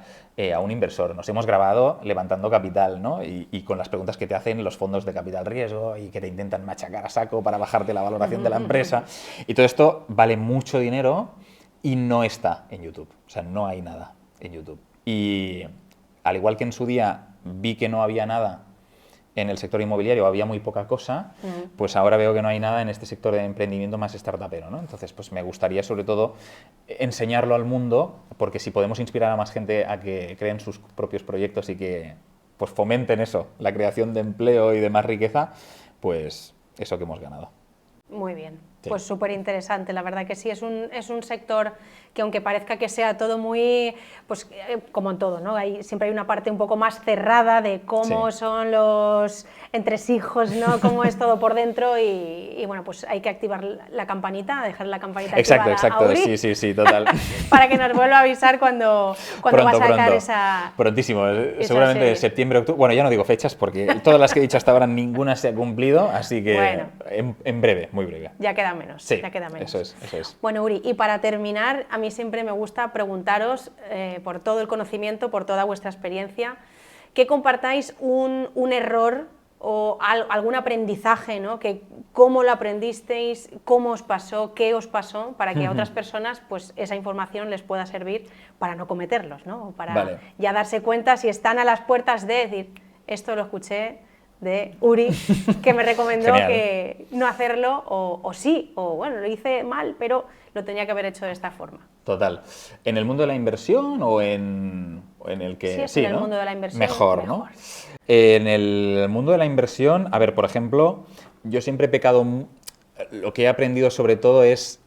a un inversor. Nos hemos grabado levantando capital, ¿no? Y con las preguntas que te hacen los fondos de capital riesgo y que te intentan machacar a saco para bajarte la valoración de la empresa. Y todo esto vale mucho dinero y no está en YouTube. O sea, no hay nada en YouTube. Y al igual que en su día vi que no había nada en el sector inmobiliario, había muy poca cosa, pues ahora veo que no hay nada en este sector de emprendimiento más startupero, ¿no? Entonces, pues me gustaría sobre todo enseñarlo al mundo, porque si podemos inspirar a más gente a que creen sus propios proyectos y que pues fomenten eso, la creación de empleo y de más riqueza, pues eso que hemos ganado. Muy bien, Sí. pues súper interesante, la verdad que sí, es un sector que aunque parezca que sea todo muy, pues como en todo, ¿no? Siempre hay una parte un poco más cerrada de cómo son los entresijos, ¿no? Cómo es todo por dentro y bueno, pues hay que activar la campanita, dejar la campanita activada Exacto, a Uri, sí, total. para que nos vuelva a avisar cuando va a sacar esa... Prontísimo, seguramente serie. septiembre, octubre, bueno, ya no digo fechas porque todas las que he dicho hasta ahora ninguna se ha cumplido, así que Bueno. en breve, muy breve. Ya queda queda menos. Sí, ya queda menos. eso es. Bueno, Uri, y para terminar, a mí siempre me gusta preguntaros, por todo el conocimiento, por toda vuestra experiencia, que compartáis un error o algún aprendizaje, ¿no? Que cómo lo aprendisteis, cómo os pasó, qué os pasó, para que a otras personas pues, esa información les pueda servir para no cometerlos, ¿no? O para ya darse cuenta si están a las puertas de decir, esto lo escuché de Uri, que me recomendó que no hacerlo, o sí, o bueno, lo hice mal, pero lo tenía que haber hecho de esta forma. Total. ¿En el mundo de la inversión o en el que...? Sí, en el mundo de la inversión. Mejor, ¿no? En el mundo de la inversión, a ver, por ejemplo, yo siempre he pecado... Lo que he aprendido sobre todo es...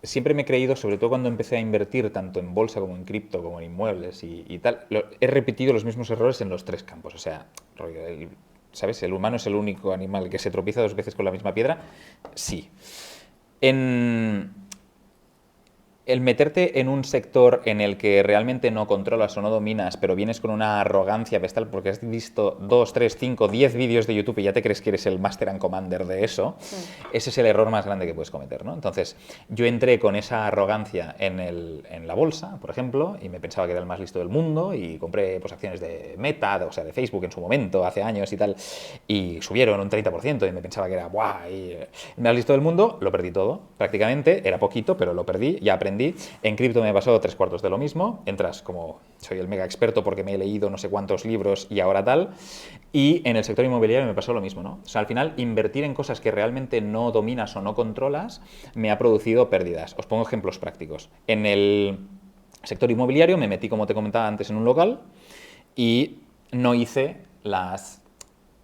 siempre me he creído, sobre todo cuando empecé a invertir tanto en bolsa como en cripto, como en inmuebles y tal, he repetido los mismos errores en los tres campos. O sea, ¿sabes? ¿El humano es el único animal que se tropieza 2 veces con la misma piedra? Sí. El meterte en un sector en el que realmente no controlas o no dominas, pero vienes con una arrogancia bestial porque has visto 2, 3, 5, 10 vídeos de YouTube y ya te crees que eres el Master and Commander de eso, ese es el error más grande que puedes cometer, ¿no? Entonces, yo entré con esa arrogancia en la bolsa, por ejemplo, y me pensaba que era el más listo del mundo y compré pues, acciones de Meta, o sea, de Facebook en su momento, hace años y tal, y subieron un 30% y me pensaba que era ¡buah! Y el más listo del mundo, lo perdí todo, prácticamente, era poquito, pero lo perdí, ya aprendí. En cripto me pasó 3/4 de lo mismo. Entras como soy el mega experto porque me he leído no sé cuántos libros y ahora tal. Y en el sector inmobiliario me pasó lo mismo, ¿no? O sea, al final, invertir en cosas que realmente no dominas o no controlas me ha producido pérdidas. Os pongo ejemplos prácticos. En el sector inmobiliario me metí, como te comentaba antes, en un local y no hice las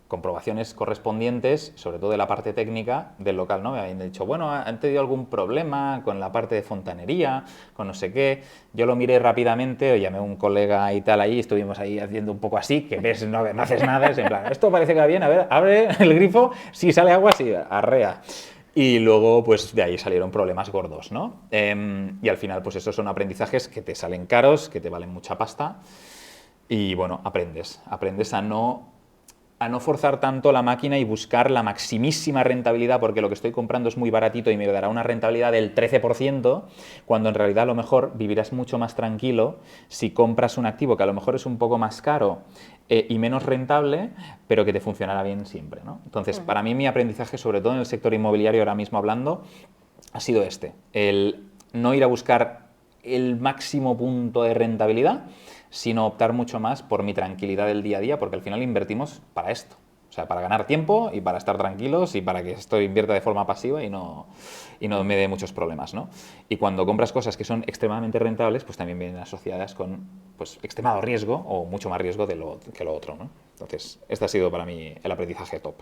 comprobaciones correspondientes, sobre todo de la parte técnica del local, ¿no? Me habían dicho, bueno, ¿han tenido algún problema con la parte de fontanería, con no sé qué? Yo lo miré rápidamente, llamé a un colega y tal ahí, estuvimos ahí haciendo un poco así, que ves, no haces nada, es en plan, esto parece que va bien, a ver, abre el grifo, si sale agua, sí, arrea. Y luego, pues de ahí salieron problemas gordos, ¿no? Y al final, pues esos son aprendizajes que te salen caros, que te valen mucha pasta, y bueno, aprendes a no forzar tanto la máquina y buscar la maximísima rentabilidad porque lo que estoy comprando es muy baratito y me dará una rentabilidad del 13%, cuando en realidad a lo mejor vivirás mucho más tranquilo si compras un activo que a lo mejor es un poco más caro y menos rentable, pero que te funcionará bien siempre, ¿no? Entonces, para mí mi aprendizaje, sobre todo en el sector inmobiliario ahora mismo hablando, ha sido el no ir a buscar el máximo punto de rentabilidad, sino optar mucho más por mi tranquilidad del día a día, porque al final invertimos para esto. O sea, para ganar tiempo y para estar tranquilos y para que esto invierta de forma pasiva y no me dé muchos problemas, ¿no? Y cuando compras cosas que son extremadamente rentables, pues también vienen asociadas con pues, extremado riesgo o mucho más riesgo que lo otro, ¿no? Entonces, este ha sido para mí el aprendizaje top.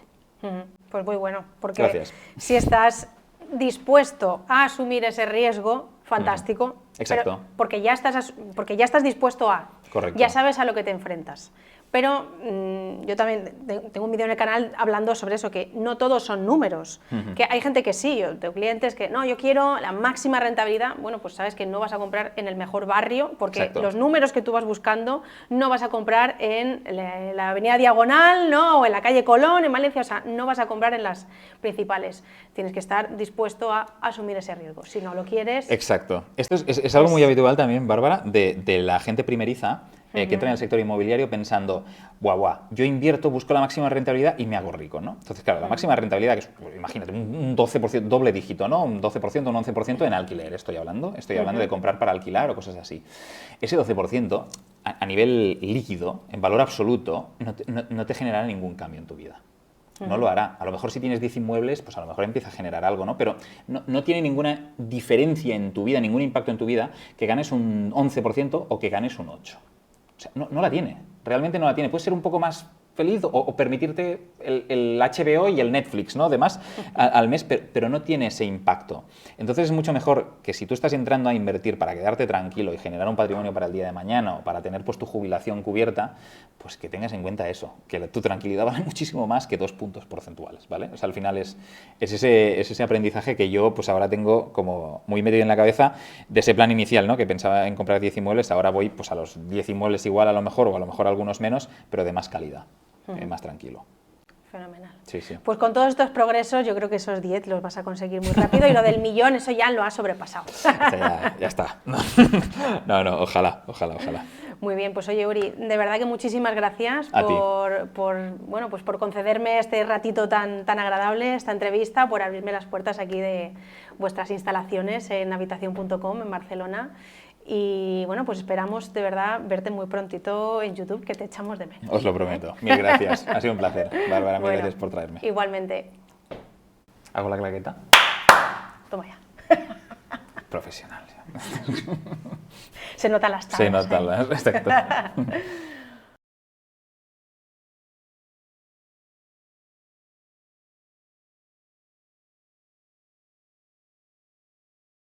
Pues muy bueno, porque Gracias. Si estás dispuesto a asumir ese riesgo, fantástico. Exacto. Pero porque ya estás dispuesto a. Correcto. Ya sabes a lo que te enfrentas. Pero yo también tengo un vídeo en el canal hablando sobre eso, que no todos son números. Que hay gente que sí, yo tengo clientes que no, yo quiero la máxima rentabilidad. Bueno, pues sabes que no vas a comprar en el mejor barrio, porque Exacto. los números que tú vas buscando no vas a comprar en la avenida Diagonal, ¿no? O en la calle Colón, en Valencia, o sea, no vas a comprar en las principales. Tienes que estar dispuesto a asumir ese riesgo. Si no lo quieres... Exacto. Esto es algo muy habitual también, Bárbara, de la gente primeriza, que entra en el sector inmobiliario pensando, guau, yo invierto, busco la máxima rentabilidad y me hago rico, ¿no? Entonces, claro, la máxima rentabilidad, que es, pues, imagínate, un 12%, doble dígito, ¿no? Un 12%, un 11% en alquiler, estoy hablando de comprar para alquilar o cosas así. Ese 12%, a nivel líquido, en valor absoluto, no te generará ningún cambio en tu vida. No lo hará. A lo mejor si tienes 10 inmuebles, pues a lo mejor empieza a generar algo, ¿no? Pero no tiene ninguna diferencia en tu vida, ningún impacto en tu vida, que ganes un 11% o que ganes un 8%. O sea, no la tiene. Realmente no la tiene. Puedes ser un poco más feliz o permitirte el HBO y el Netflix, ¿no? Además, al mes, pero no tiene ese impacto. Entonces es mucho mejor que si tú estás entrando a invertir para quedarte tranquilo y generar un patrimonio para el día de mañana o para tener pues tu jubilación cubierta, pues que tengas en cuenta eso, que tu tranquilidad vale muchísimo más que 2 puntos porcentuales, ¿vale? O sea, al final es ese aprendizaje que yo pues ahora tengo como muy metido en la cabeza de ese plan inicial, ¿no? Que pensaba en comprar 10 inmuebles, ahora voy pues a los 10 inmuebles igual a lo mejor o a lo mejor algunos menos, pero de más calidad. Más tranquilo. Fenomenal. Sí, sí. Pues con todos estos progresos yo creo que esos 10 los vas a conseguir muy rápido y lo del millón, eso ya lo has sobrepasado. Ya está. No, ojalá. Muy bien, pues oye Uri, de verdad que muchísimas gracias bueno, pues por concederme este ratito tan agradable, esta entrevista, por abrirme las puertas aquí de vuestras instalaciones en habitación.com en Barcelona. Y bueno, pues esperamos de verdad verte muy prontito en YouTube, que te echamos de menos. Os lo prometo. Mil gracias. Ha sido un placer. Bárbara, mil Bueno, gracias por traerme. Igualmente. ¿Hago la claqueta? Toma ya. Profesional. Se notan las tablas. Se nota, exacto.